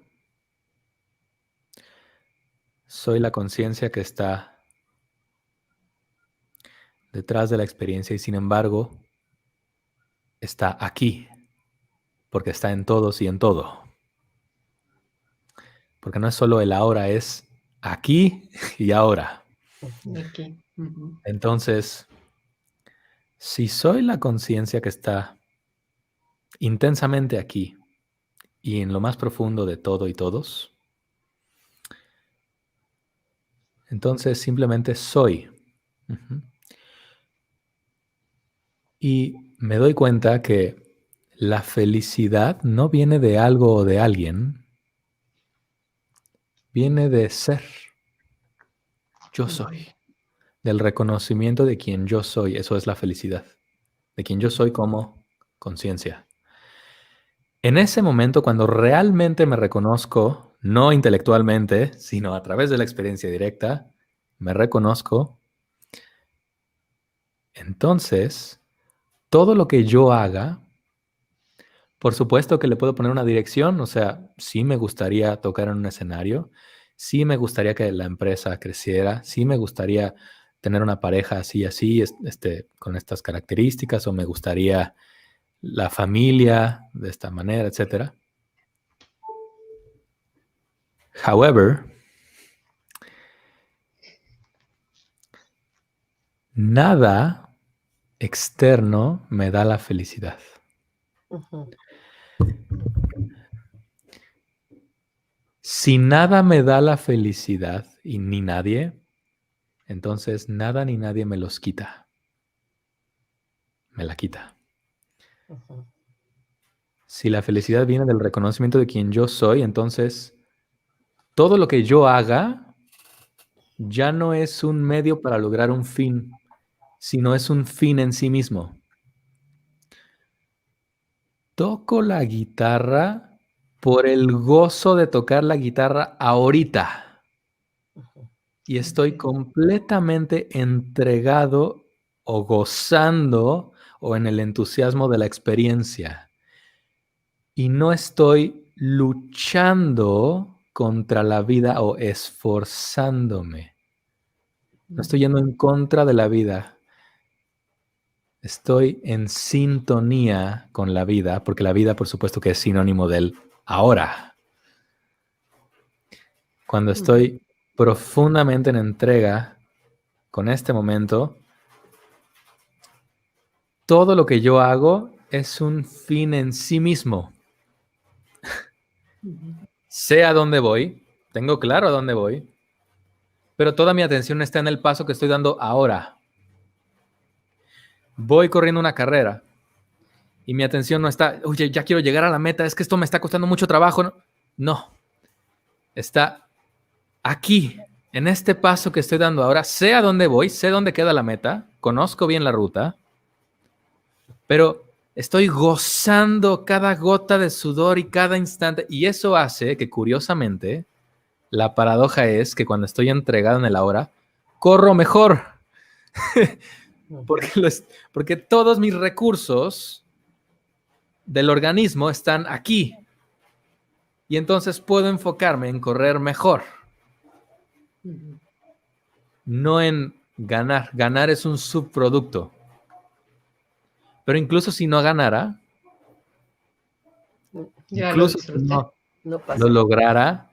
Speaker 3: soy la conciencia que está detrás de la experiencia y sin embargo está aquí, porque está en todos y en todo. Porque no es solo el ahora, es aquí y ahora.
Speaker 1: Aquí.
Speaker 3: Entonces, si soy la conciencia que está intensamente aquí y en lo más profundo de todo y todos, entonces simplemente soy. Y me doy cuenta que la felicidad no viene de algo o de alguien, viene de ser. Yo soy. Del reconocimiento de quien yo soy. Eso es la felicidad. De quien yo soy como conciencia. En ese momento, cuando realmente me reconozco, no intelectualmente, sino a través de la experiencia directa, me reconozco, entonces todo lo que yo haga, por supuesto que le puedo poner una dirección, o sea, sí me gustaría tocar en un escenario, sí me gustaría que la empresa creciera, sí me gustaría tener una pareja así, así, con estas características, o me gustaría la familia de esta manera, etcétera. However, nada externo me da la felicidad.
Speaker 2: Ujú.
Speaker 3: Si nada me da la felicidad y ni nadie, entonces nada ni nadie me los quita. Me la quita.
Speaker 2: Ujú.
Speaker 3: Si la felicidad viene del reconocimiento de quien yo soy, entonces todo lo que yo haga ya no es un medio para lograr un fin, sino es un fin en sí mismo. Toco la guitarra por el gozo de tocar la guitarra ahorita
Speaker 2: Ujú.
Speaker 3: y estoy completamente entregado o gozando o en el entusiasmo de la experiencia. Y no estoy luchando contra la vida o esforzándome. No estoy yendo en contra de la vida. Estoy en sintonía con la vida, porque la vida, por supuesto, que es sinónimo del ahora. Cuando estoy profundamente en entrega con este momento, todo lo que yo hago es un fin en sí mismo. Sé a dónde voy, tengo claro a dónde voy, pero toda mi atención está en el paso que estoy dando ahora. Voy corriendo una carrera y mi atención no está, oye, ya quiero llegar a la meta, es que esto me está costando mucho trabajo. No, está aquí, en este paso que estoy dando ahora. Sé a dónde voy, sé dónde queda la meta, conozco bien la ruta, pero estoy gozando cada gota de sudor y cada instante. Y eso hace que, curiosamente, la paradoja es que cuando estoy entregado en el ahora, corro mejor. porque todos mis recursos del organismo están aquí. Y entonces puedo enfocarme en correr mejor. No en ganar. Ganar es un subproducto. Pero incluso si no ganara,
Speaker 1: Ya lo
Speaker 3: incluso si
Speaker 1: disfruté.
Speaker 3: no
Speaker 2: No
Speaker 3: lo
Speaker 2: pasa.
Speaker 3: lograra,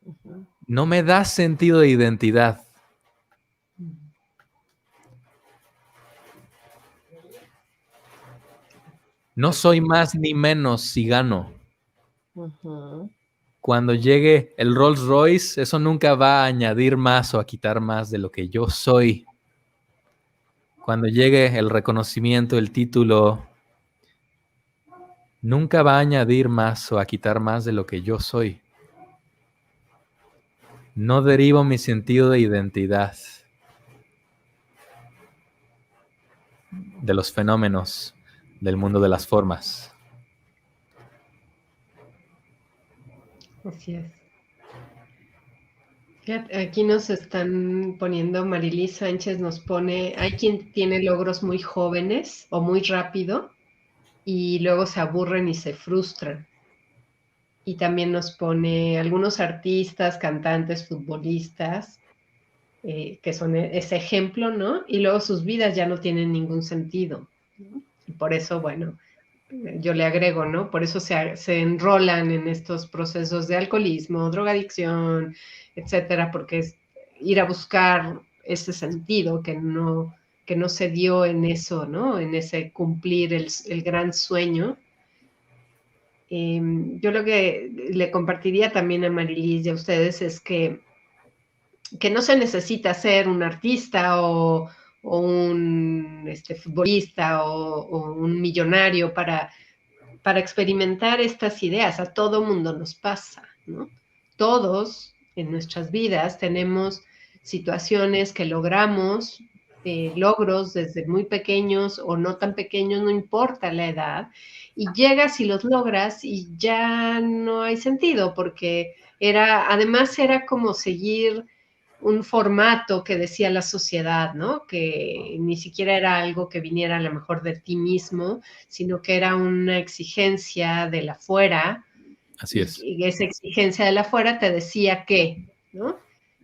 Speaker 2: Ujú.
Speaker 3: no me da sentido de identidad. No soy más ni menos si gano.
Speaker 2: Ujú.
Speaker 3: Cuando llegue el Rolls Royce, eso nunca va a añadir más o a quitar más de lo que yo soy. Cuando llegue el reconocimiento, el título, nunca va a añadir más o a quitar más de lo que yo soy. No derivo mi sentido de identidad de los fenómenos del mundo de las formas.
Speaker 1: Así es. Fíjate, aquí nos están poniendo, Marilis Sánchez nos pone, hay quien tiene logros muy jóvenes o muy rápido y luego se aburren y se frustran. Y también nos pone algunos artistas, cantantes, futbolistas, que son ese ejemplo, ¿no? Y luego sus vidas ya no tienen ningún sentido, ¿no? Y por eso, bueno, yo le agrego, ¿no? Por eso se enrolan en estos procesos de alcoholismo, drogadicción, etcétera, porque es ir a buscar ese sentido que no se dio en eso, ¿no? En ese cumplir el gran sueño. Yo lo que le compartiría también a Marilis y a ustedes es que no se necesita ser un artista o un futbolista o un millonario para experimentar estas ideas. A todo mundo nos pasa, ¿no? Todos en nuestras vidas tenemos situaciones que logramos, logros desde muy pequeños o no tan pequeños, no importa la edad, y llegas y los logras y ya no hay sentido, porque además era como seguir un formato que decía la sociedad, ¿no? Que ni siquiera era algo que viniera a lo mejor de ti mismo, sino que era una exigencia de la afuera,
Speaker 3: Así es.
Speaker 1: y esa exigencia de la afuera te decía que, ¿no?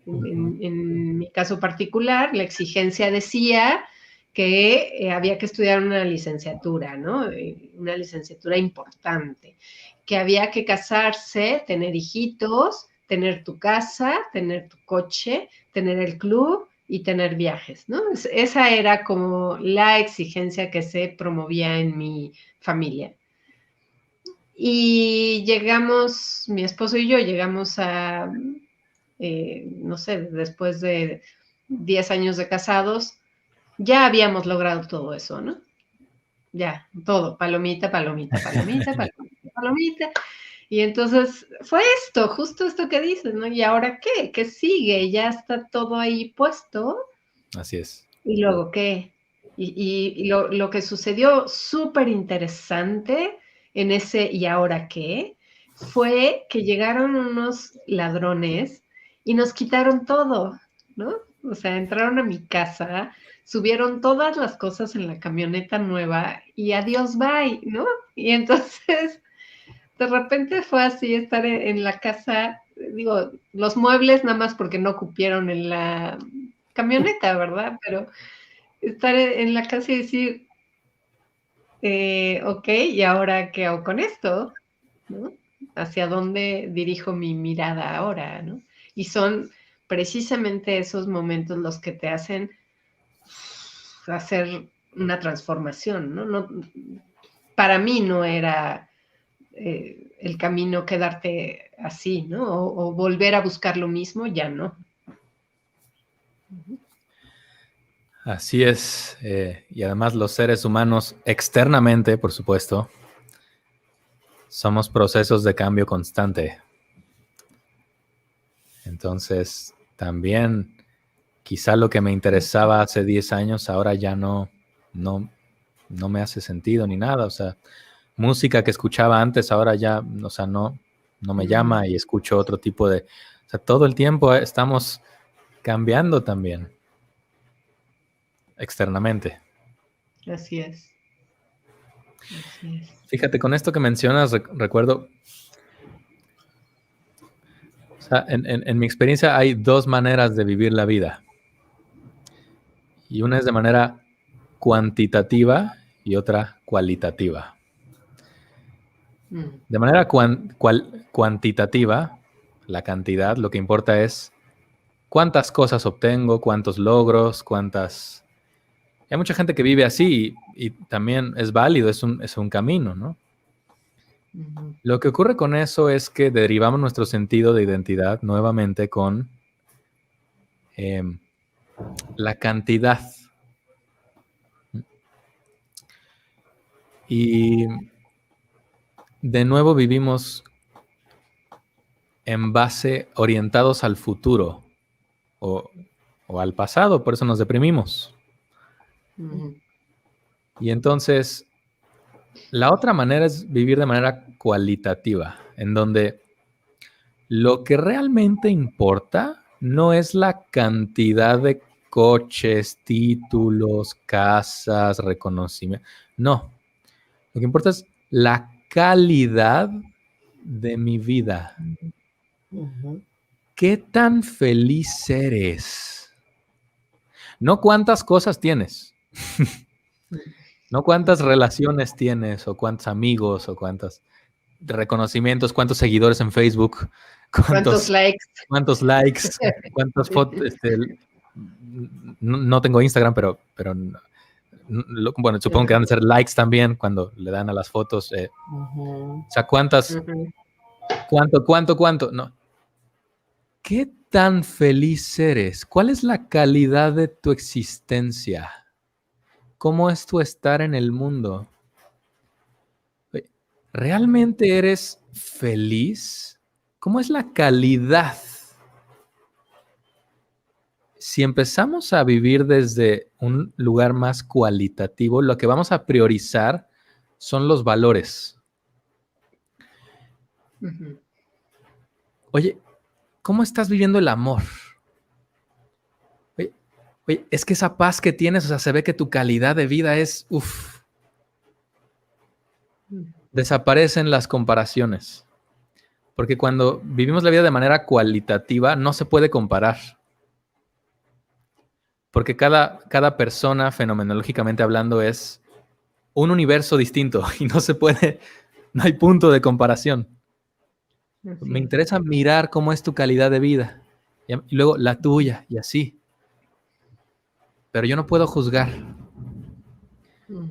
Speaker 1: En mi caso particular, la exigencia decía que había que estudiar una licenciatura, ¿no? Una licenciatura importante, que había que casarse, tener hijitos, tener tu casa, tener tu coche, tener el club y tener viajes, ¿no? Esa era como la exigencia que se promovía en mi familia. Y llegamos, mi esposo y yo llegamos a, no sé, después de 10 años de casados, ya habíamos logrado todo eso, ¿no? Ya, todo, palomita, palomita, palomita, palomita, palomita. Y entonces fue esto, justo esto que dices, ¿no? ¿Y ahora qué? ¿Qué sigue? Ya está todo ahí puesto.
Speaker 3: Así es.
Speaker 1: ¿Y luego qué? Y lo que sucedió súper interesante en ese ¿y ahora qué? Fue que llegaron unos ladrones y nos quitaron todo, ¿no? O sea, entraron a mi casa, subieron todas las cosas en la camioneta nueva y adiós, bye, ¿no? Y entonces, de repente fue así estar en la casa, digo, los muebles nada más porque no cupieron en la camioneta, ¿verdad? Pero estar en la casa y decir, ok, ¿y ahora qué hago con esto? ¿No? ¿Hacia dónde dirijo mi mirada ahora? ¿No? Y son precisamente esos momentos los que te hacen hacer una transformación, ¿no? No, para mí no era el camino quedarte así, ¿no? O volver a buscar lo mismo, ya no.
Speaker 3: Así es. Y además los seres humanos externamente, por supuesto, somos procesos de cambio constante. Entonces, también quizá lo que me interesaba hace 10 años ahora ya no me hace sentido ni nada. O sea, música que escuchaba antes ahora ya, o sea, no me llama y escucho otro tipo de... O sea, todo el tiempo estamos cambiando también externamente.
Speaker 1: Así es. Así es.
Speaker 3: Fíjate, con esto que mencionas, recuerdo, o sea, en mi experiencia hay dos maneras de vivir la vida. Y una es de manera cuantitativa y otra cualitativa. De manera cuantitativa, la cantidad, lo que importa es cuántas cosas obtengo, cuántos logros, cuántas... Hay mucha gente que vive así y también es válido, es un camino, ¿no? Uh-huh. Lo que ocurre con eso es que derivamos nuestro sentido de identidad nuevamente con la cantidad. Y de nuevo vivimos en base orientados al futuro o al pasado, por eso nos deprimimos. Uh-huh. Y entonces, la otra manera es vivir de manera cualitativa, en donde lo que realmente importa no es la cantidad de coches, títulos, casas, reconocimiento. No, lo que importa es la calidad de mi vida. Uh-huh. ¿Qué tan feliz eres? No cuántas cosas tienes. No cuántas relaciones tienes, o cuántos amigos, o cuántos reconocimientos, cuántos seguidores en Facebook,
Speaker 1: cuántos likes,
Speaker 3: cuántas fotos. No tengo Instagram, pero bueno, supongo que van a ser likes también cuando le dan a las fotos. Uh-huh. O sea, cuántas, uh-huh. ¿Cuánto? No. ¿Qué tan feliz eres? ¿Cuál es la calidad de tu existencia? ¿Cómo es tu estar en el mundo? ¿Realmente eres feliz? ¿Cómo es la calidad? Si empezamos a vivir desde un lugar más cualitativo, lo que vamos a priorizar son los valores. Uh-huh. Oye, ¿cómo estás viviendo el amor? Oye, es que esa paz que tienes, o sea, se ve que tu calidad de vida es, Desaparecen las comparaciones. Porque cuando vivimos la vida de manera cualitativa, no se puede comparar. Porque cada persona, fenomenológicamente hablando, es un universo distinto y no hay punto de comparación.
Speaker 1: Así
Speaker 3: Me
Speaker 1: es.
Speaker 3: interesa mirar cómo es tu calidad de vida. Y luego la tuya, y así. Pero yo no puedo juzgar.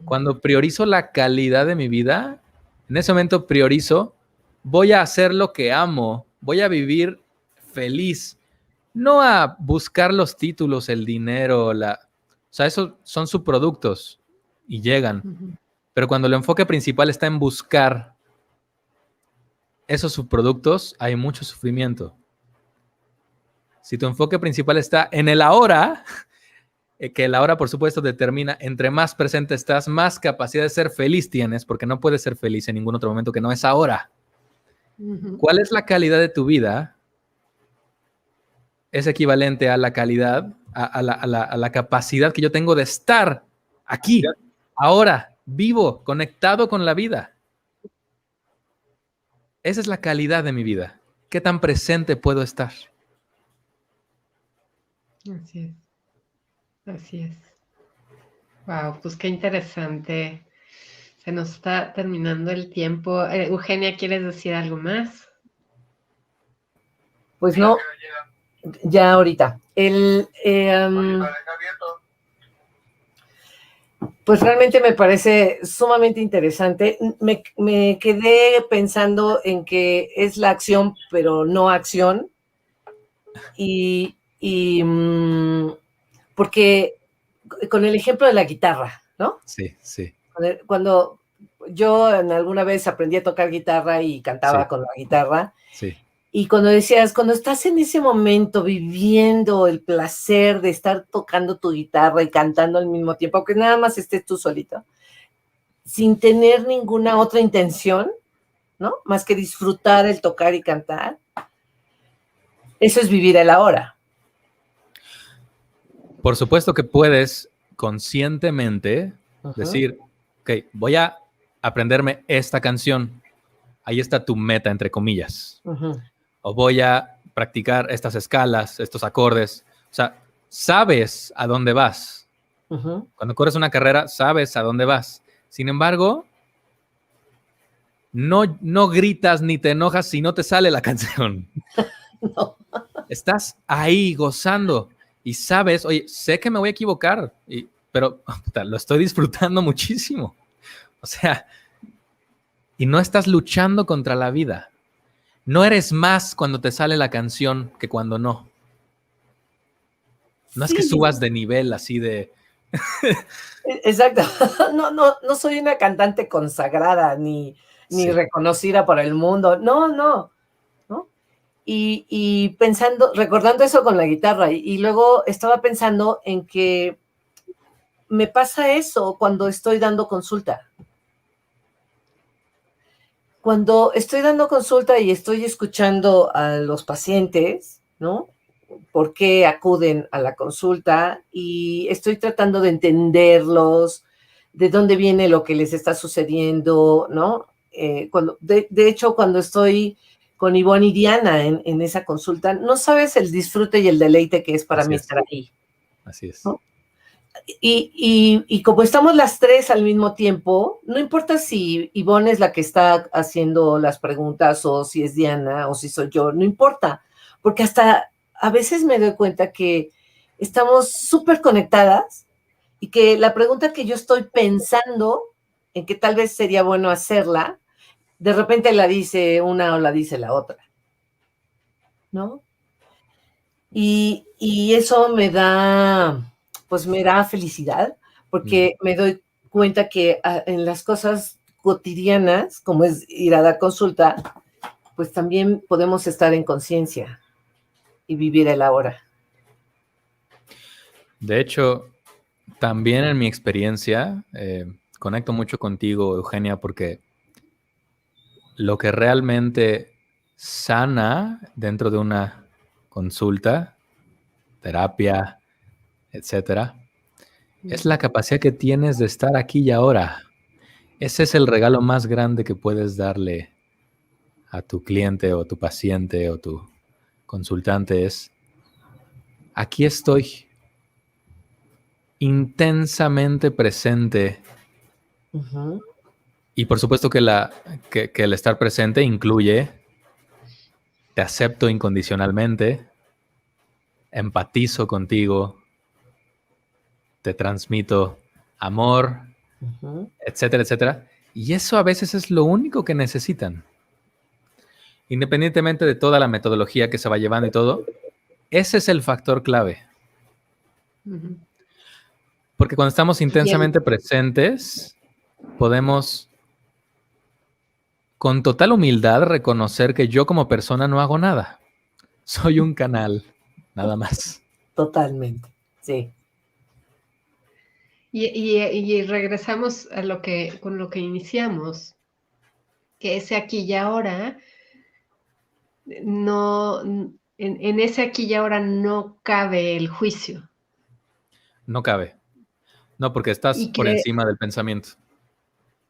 Speaker 3: Cuando priorizo la calidad de mi vida, en ese momento priorizo, voy a hacer lo que amo, voy a vivir feliz, no a buscar los títulos, el dinero, o sea, esos son subproductos y llegan. Pero cuando el enfoque principal está en buscar esos subproductos, hay mucho sufrimiento. Si tu enfoque principal está en el ahora, que el ahora, por supuesto, determina, entre más presente estás, más capacidad de ser feliz tienes, porque no puedes ser feliz en ningún otro momento que no es ahora. ¿Cuál es la calidad de tu vida? Es equivalente a la calidad, a la capacidad que yo tengo de estar aquí, ahora, vivo, conectado con la vida. Esa es la calidad de mi vida. ¿Qué tan presente puedo estar?
Speaker 1: Así es. Así es. Wow, pues qué interesante. Se nos está terminando el tiempo. Eugenia, ¿quieres decir algo más?
Speaker 2: Pues no, ya ahorita. Pues realmente me parece sumamente interesante. Me quedé pensando en que es la acción, pero no acción. Y porque con el ejemplo de la guitarra, ¿no?
Speaker 3: Sí, sí.
Speaker 2: Cuando yo alguna vez aprendí a tocar guitarra y cantaba con la guitarra,
Speaker 3: sí.
Speaker 2: Y cuando decías, cuando estás en ese momento viviendo el placer de estar tocando tu guitarra y cantando al mismo tiempo, aunque nada más estés tú solito, sin tener ninguna otra intención, ¿no? Más que disfrutar el tocar y cantar, eso es vivir el ahora.
Speaker 3: Por supuesto que puedes conscientemente decir, ok, voy a aprenderme esta canción. Ahí está tu meta, entre comillas. O voy a practicar estas escalas, estos acordes. O sea, sabes a dónde vas. Cuando corres una carrera, sabes a dónde vas. Sin embargo, no gritas ni te enojas si no te sale la canción.
Speaker 2: No.
Speaker 3: Estás ahí gozando y sabes, oye, sé que me voy a equivocar, pero puta, lo estoy disfrutando muchísimo. O sea, y no estás luchando contra la vida. No eres más cuando te sale la canción que cuando no. No es que subas de nivel así de...
Speaker 2: Exacto. No soy una cantante consagrada ni reconocida por el mundo. No. Y pensando, recordando eso con la guitarra, y luego estaba pensando en que me pasa eso cuando estoy dando consulta. Cuando estoy dando consulta y estoy escuchando a los pacientes, ¿no? ¿Por qué acuden a la consulta? Y estoy tratando de entenderlos, de dónde viene lo que les está sucediendo, ¿no? De hecho, cuando estoy con Ivonne y Diana en esa consulta, no sabes el disfrute y el deleite que es para mí estar ahí.
Speaker 3: Así es.
Speaker 2: ¿No? Y como estamos las tres al mismo tiempo, no importa si Ivonne es la que está haciendo las preguntas o si es Diana o si soy yo, no importa, porque hasta a veces me doy cuenta que estamos súper conectadas y que la pregunta que yo estoy pensando en que tal vez sería bueno hacerla, de repente la dice una o la dice la otra, ¿no? Y eso me da felicidad, porque me doy cuenta que en las cosas cotidianas, como es ir a dar consulta, pues también podemos estar en conciencia y vivir el ahora.
Speaker 3: De hecho, también en mi experiencia, conecto mucho contigo, Eugenia, porque lo que realmente sana dentro de una consulta, terapia, etcétera, es la capacidad que tienes de estar aquí y ahora. Ese es el regalo más grande que puedes darle a tu cliente o tu paciente o tu consultante, es aquí estoy, intensamente presente. Y por supuesto que el estar presente incluye te acepto incondicionalmente, empatizo contigo, te transmito amor, etcétera, etcétera. Y eso a veces es lo único que necesitan. Independientemente de toda la metodología que se va llevando y todo, ese es el factor clave.
Speaker 1: Ujú.
Speaker 3: Porque cuando estamos intensamente presentes, podemos con total humildad reconocer que yo como persona no hago nada. Soy un canal, nada más.
Speaker 2: Totalmente, sí.
Speaker 1: Y regresamos a con lo que iniciamos, que ese aquí y ahora, no, en ese aquí y ahora no cabe el juicio.
Speaker 3: No cabe. No, porque estás
Speaker 1: Y
Speaker 3: por
Speaker 1: que,
Speaker 3: encima del pensamiento.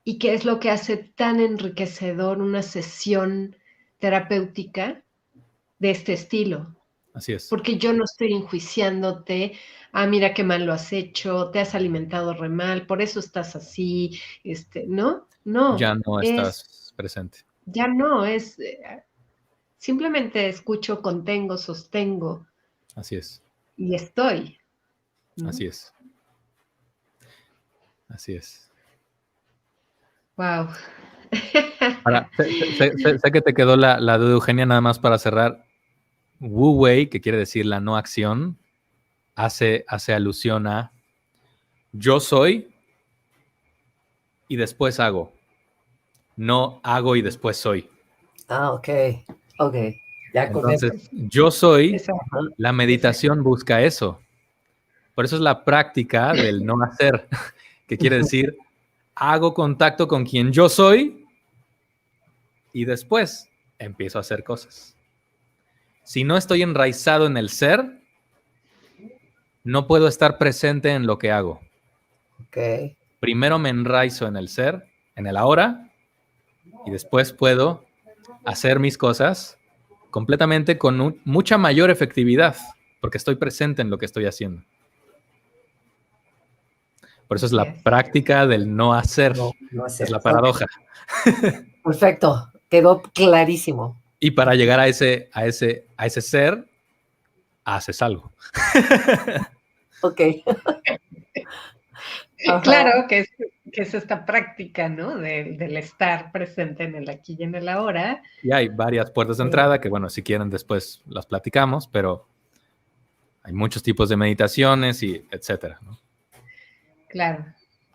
Speaker 1: y que es lo que hace tan enriquecedor una sesión terapéutica de este estilo.
Speaker 3: Así es.
Speaker 1: Porque yo no estoy enjuiciándote, mira qué mal lo has hecho, te has alimentado re mal, por eso estás así, ¿no? No,
Speaker 3: Ya no estás presente.
Speaker 1: ya no, simplemente escucho, contengo, sostengo
Speaker 3: Así es.
Speaker 1: y estoy, ¿no?
Speaker 3: Así es. Así es.
Speaker 1: Wow.
Speaker 3: Ahora, sé que te quedó la de Eugenia nada más para cerrar. Wu Wei, que quiere decir la no acción, hace alusión a yo soy y después hago. No hago y después soy.
Speaker 2: Ok. Ya con eso.
Speaker 3: Entonces, yo soy,
Speaker 1: Exacto.
Speaker 3: la meditación busca eso. Por eso es la práctica del no hacer, que quiere decir, hago contacto con quien yo soy y después empiezo a hacer cosas. Si no estoy enraizado en el ser, no puedo estar presente en lo que hago.
Speaker 2: Ok.
Speaker 3: Primero me enraizo en el ser, en el ahora, y después puedo hacer mis cosas completamente con mucha mayor efectividad, porque estoy presente en lo que estoy haciendo. Por eso es la práctica del no hacer.
Speaker 2: No hacer.
Speaker 3: Es la paradoja.
Speaker 2: Perfecto. Quedó clarísimo.
Speaker 3: Y para llegar a ese ser, haces algo.
Speaker 2: Ok.
Speaker 1: Claro que es esta práctica, ¿no? Del estar presente en el aquí y en el ahora.
Speaker 3: Y hay varias puertas de entrada que, bueno, si quieren después las platicamos, pero hay muchos tipos de meditaciones y etcétera, ¿no?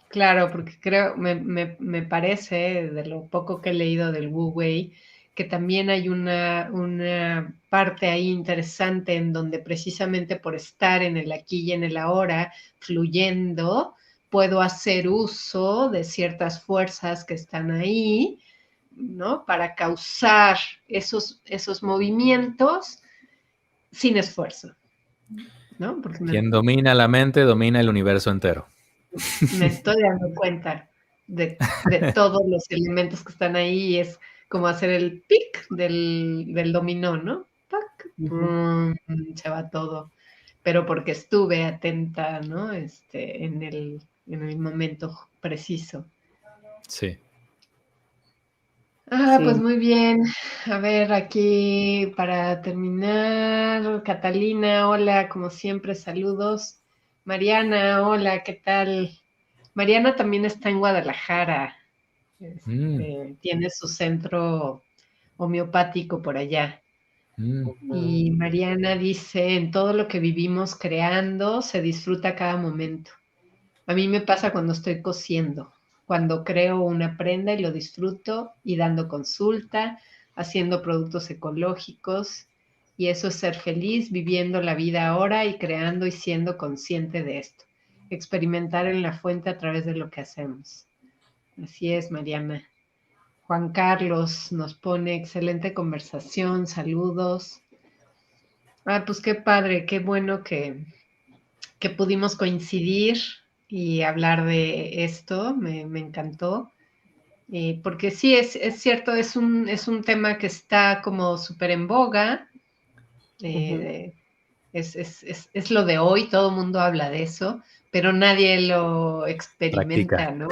Speaker 1: Claro, porque me parece, de lo poco que he leído del Wu Wei, que también hay una parte ahí interesante en donde precisamente por estar en el aquí y en el ahora, fluyendo, puedo hacer uso de ciertas fuerzas que están ahí, ¿no? Para causar esos movimientos sin esfuerzo, ¿no? Porque
Speaker 3: Quien domina la mente domina el universo entero.
Speaker 1: me estoy dando cuenta de todos los elementos que están ahí y es como hacer el pic del dominó, ¿no? ¡Pac! Se va todo. Pero porque estuve atenta, ¿no? En el momento preciso.
Speaker 3: Sí.
Speaker 1: Sí. Pues muy bien. A ver, aquí para terminar, Catalina, hola, como siempre, saludos. Mariana, hola, ¿qué tal? Mariana también está en Guadalajara. Tiene su centro homeopático por allá. Y Mariana dice, en todo lo que vivimos creando, se disfruta cada momento. A mí me pasa cuando estoy cosiendo, cuando creo una prenda y lo disfruto y dando consulta, haciendo productos ecológicos. Y eso es ser feliz, viviendo la vida ahora y creando y siendo consciente de esto. Experimentar en la fuente a través de lo que hacemos. Así es, Mariana. Juan Carlos nos pone excelente conversación, saludos. Pues qué padre, qué bueno que pudimos coincidir y hablar de esto, me encantó. Porque sí, es cierto, es un tema que está como súper en boga. Es lo de hoy, todo el mundo habla de eso, pero nadie lo experimenta,
Speaker 3: Practica.
Speaker 1: ¿no?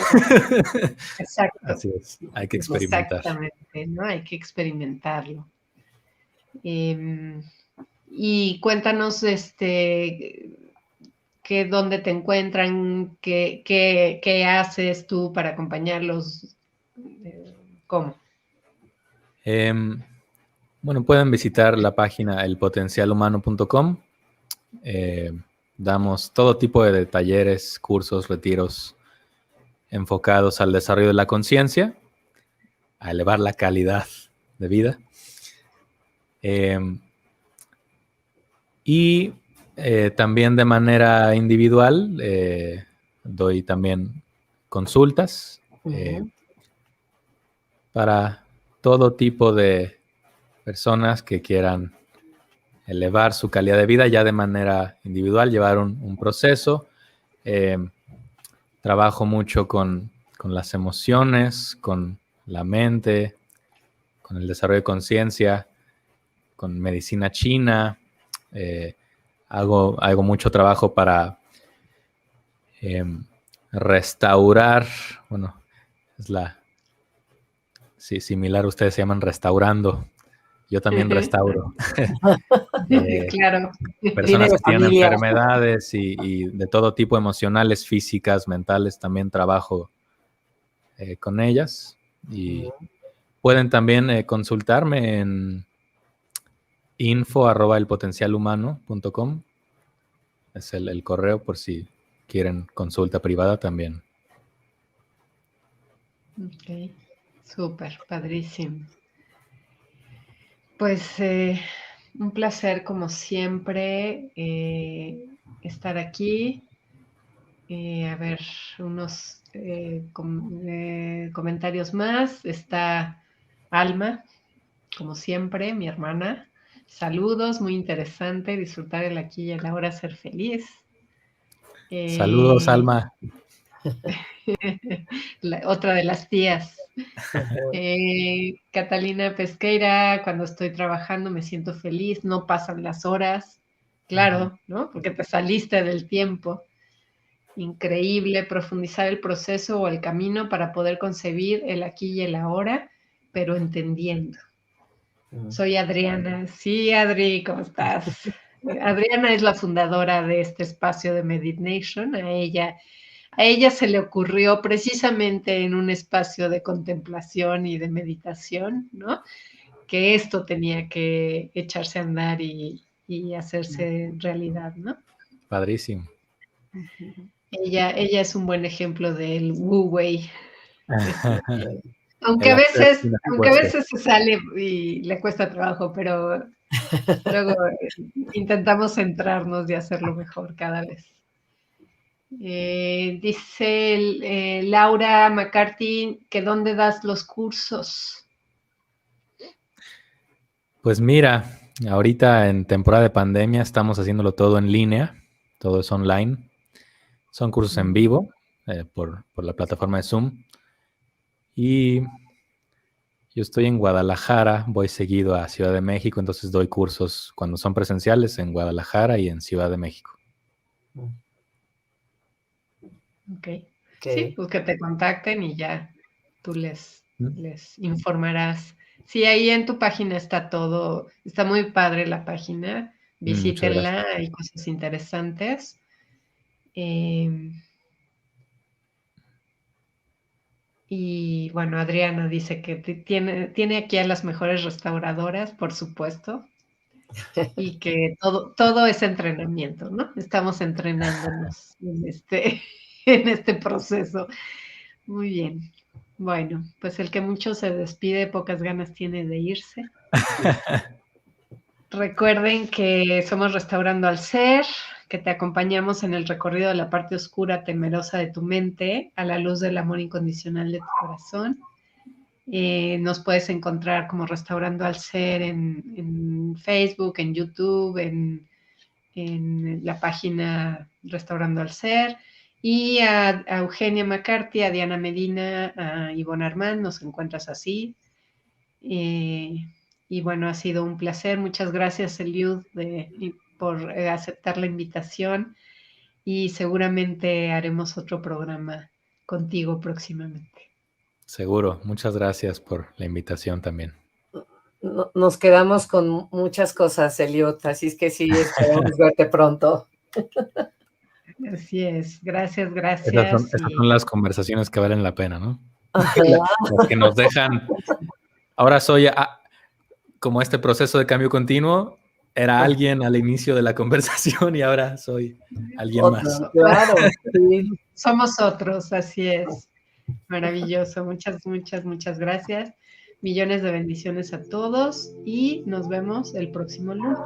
Speaker 1: Exacto.
Speaker 3: Así es, hay que experimentar.
Speaker 1: Exactamente, ¿no? Hay que experimentarlo. Y cuéntanos, dónde te encuentran, qué haces tú para acompañarlos, ¿cómo?
Speaker 3: Bueno, pueden visitar la página elpotencialhumano.com. Damos todo tipo de talleres, cursos, retiros enfocados al desarrollo de la conciencia, a elevar la calidad de vida. Y también de manera individual doy también consultas para todo tipo de personas que quieran elevar su calidad de vida ya de manera individual, llevar un proceso. Trabajo mucho con las emociones, con la mente, con el desarrollo de conciencia, con medicina china. Hago mucho trabajo para restaurar, bueno, es similar, ustedes se llaman restaurando. Yo también restauro.
Speaker 1: Claro.
Speaker 3: Personas que tienen enfermedades y de todo tipo, emocionales, físicas, mentales, también trabajo con ellas. Y pueden también consultarme en info@elpotencialhumano.com. Es el correo por si quieren consulta privada también.
Speaker 1: Ok, súper, padrísimo. Pues un placer como siempre estar aquí. A ver, unos comentarios más. Está Alma, como siempre, mi hermana. Saludos, muy interesante, disfrutar el aquí y el ahora, ser feliz.
Speaker 3: Saludos, Alma.
Speaker 1: Otra de las tías. Catalina Pesqueira, cuando estoy trabajando me siento feliz, no pasan las horas, claro, ¿no? Porque te saliste del tiempo. Increíble profundizar el proceso o el camino para poder concebir el aquí y el ahora, pero entendiendo. Soy Adriana. Sí, Adri, ¿cómo estás? Adriana es la fundadora de este espacio de Meditation. A ella se le ocurrió precisamente en un espacio de contemplación y de meditación, ¿no? Que esto tenía que echarse a andar y hacerse realidad, ¿no?
Speaker 3: Padrísimo.
Speaker 1: Ella es un buen ejemplo del Wu Wei. Aunque
Speaker 3: El
Speaker 1: a
Speaker 3: hacer
Speaker 1: veces,
Speaker 3: sin
Speaker 1: aunque a
Speaker 3: esfuerzo.
Speaker 1: veces se sale y le cuesta trabajo, pero luego intentamos centrarnos y hacerlo mejor cada vez. Dice Laura McCarthy que ¿dónde das los cursos?
Speaker 3: Pues mira, ahorita en temporada de pandemia estamos haciéndolo todo en línea, todo es online. Son cursos en vivo por la plataforma de Zoom. Y yo estoy en Guadalajara, voy seguido a Ciudad de México, entonces doy cursos cuando son presenciales en Guadalajara y en Ciudad de México.
Speaker 1: Ok. Sí, pues que te contacten y ya tú les informarás. Sí, ahí en tu página está todo, está muy padre la página,
Speaker 3: Muchas
Speaker 1: visítenla,
Speaker 3: gracias.
Speaker 1: hay cosas interesantes. Y bueno, Adriana dice que tiene aquí a las mejores restauradoras, por supuesto, y que todo es entrenamiento, ¿no? Estamos entrenándonos en este proceso. Muy bien. Bueno, pues el que mucho se despide, pocas ganas tiene de irse. Recuerden que somos Restaurando al Ser, que te acompañamos en el recorrido de la parte oscura, temerosa de tu mente, a la luz del amor incondicional de tu corazón. Nos puedes encontrar como Restaurando al Ser en Facebook, en YouTube, en la página Restaurando al Ser. Y a Eugenia McCarthy, a Diana Medina, a Ivonne Armand, nos encuentras así. Y bueno, ha sido un placer. Muchas gracias, Eliud, por aceptar la invitación. Y seguramente haremos otro programa contigo próximamente.
Speaker 3: Seguro. Muchas gracias por la invitación también.
Speaker 2: nos quedamos con muchas cosas, Eliot, así es que sí, esperamos verte pronto.
Speaker 1: Así es, gracias,
Speaker 3: Esas
Speaker 1: gracias.
Speaker 3: son las conversaciones que valen la pena, ¿no?
Speaker 2: Ajá.
Speaker 3: Las que nos dejan. Ahora soy, como este proceso de cambio continuo, era alguien al inicio de la conversación y ahora soy alguien más.
Speaker 2: Claro, sí.
Speaker 1: Somos otros, así es. Maravilloso. Muchas, muchas, muchas gracias. Millones de bendiciones a todos y nos vemos el próximo lunes.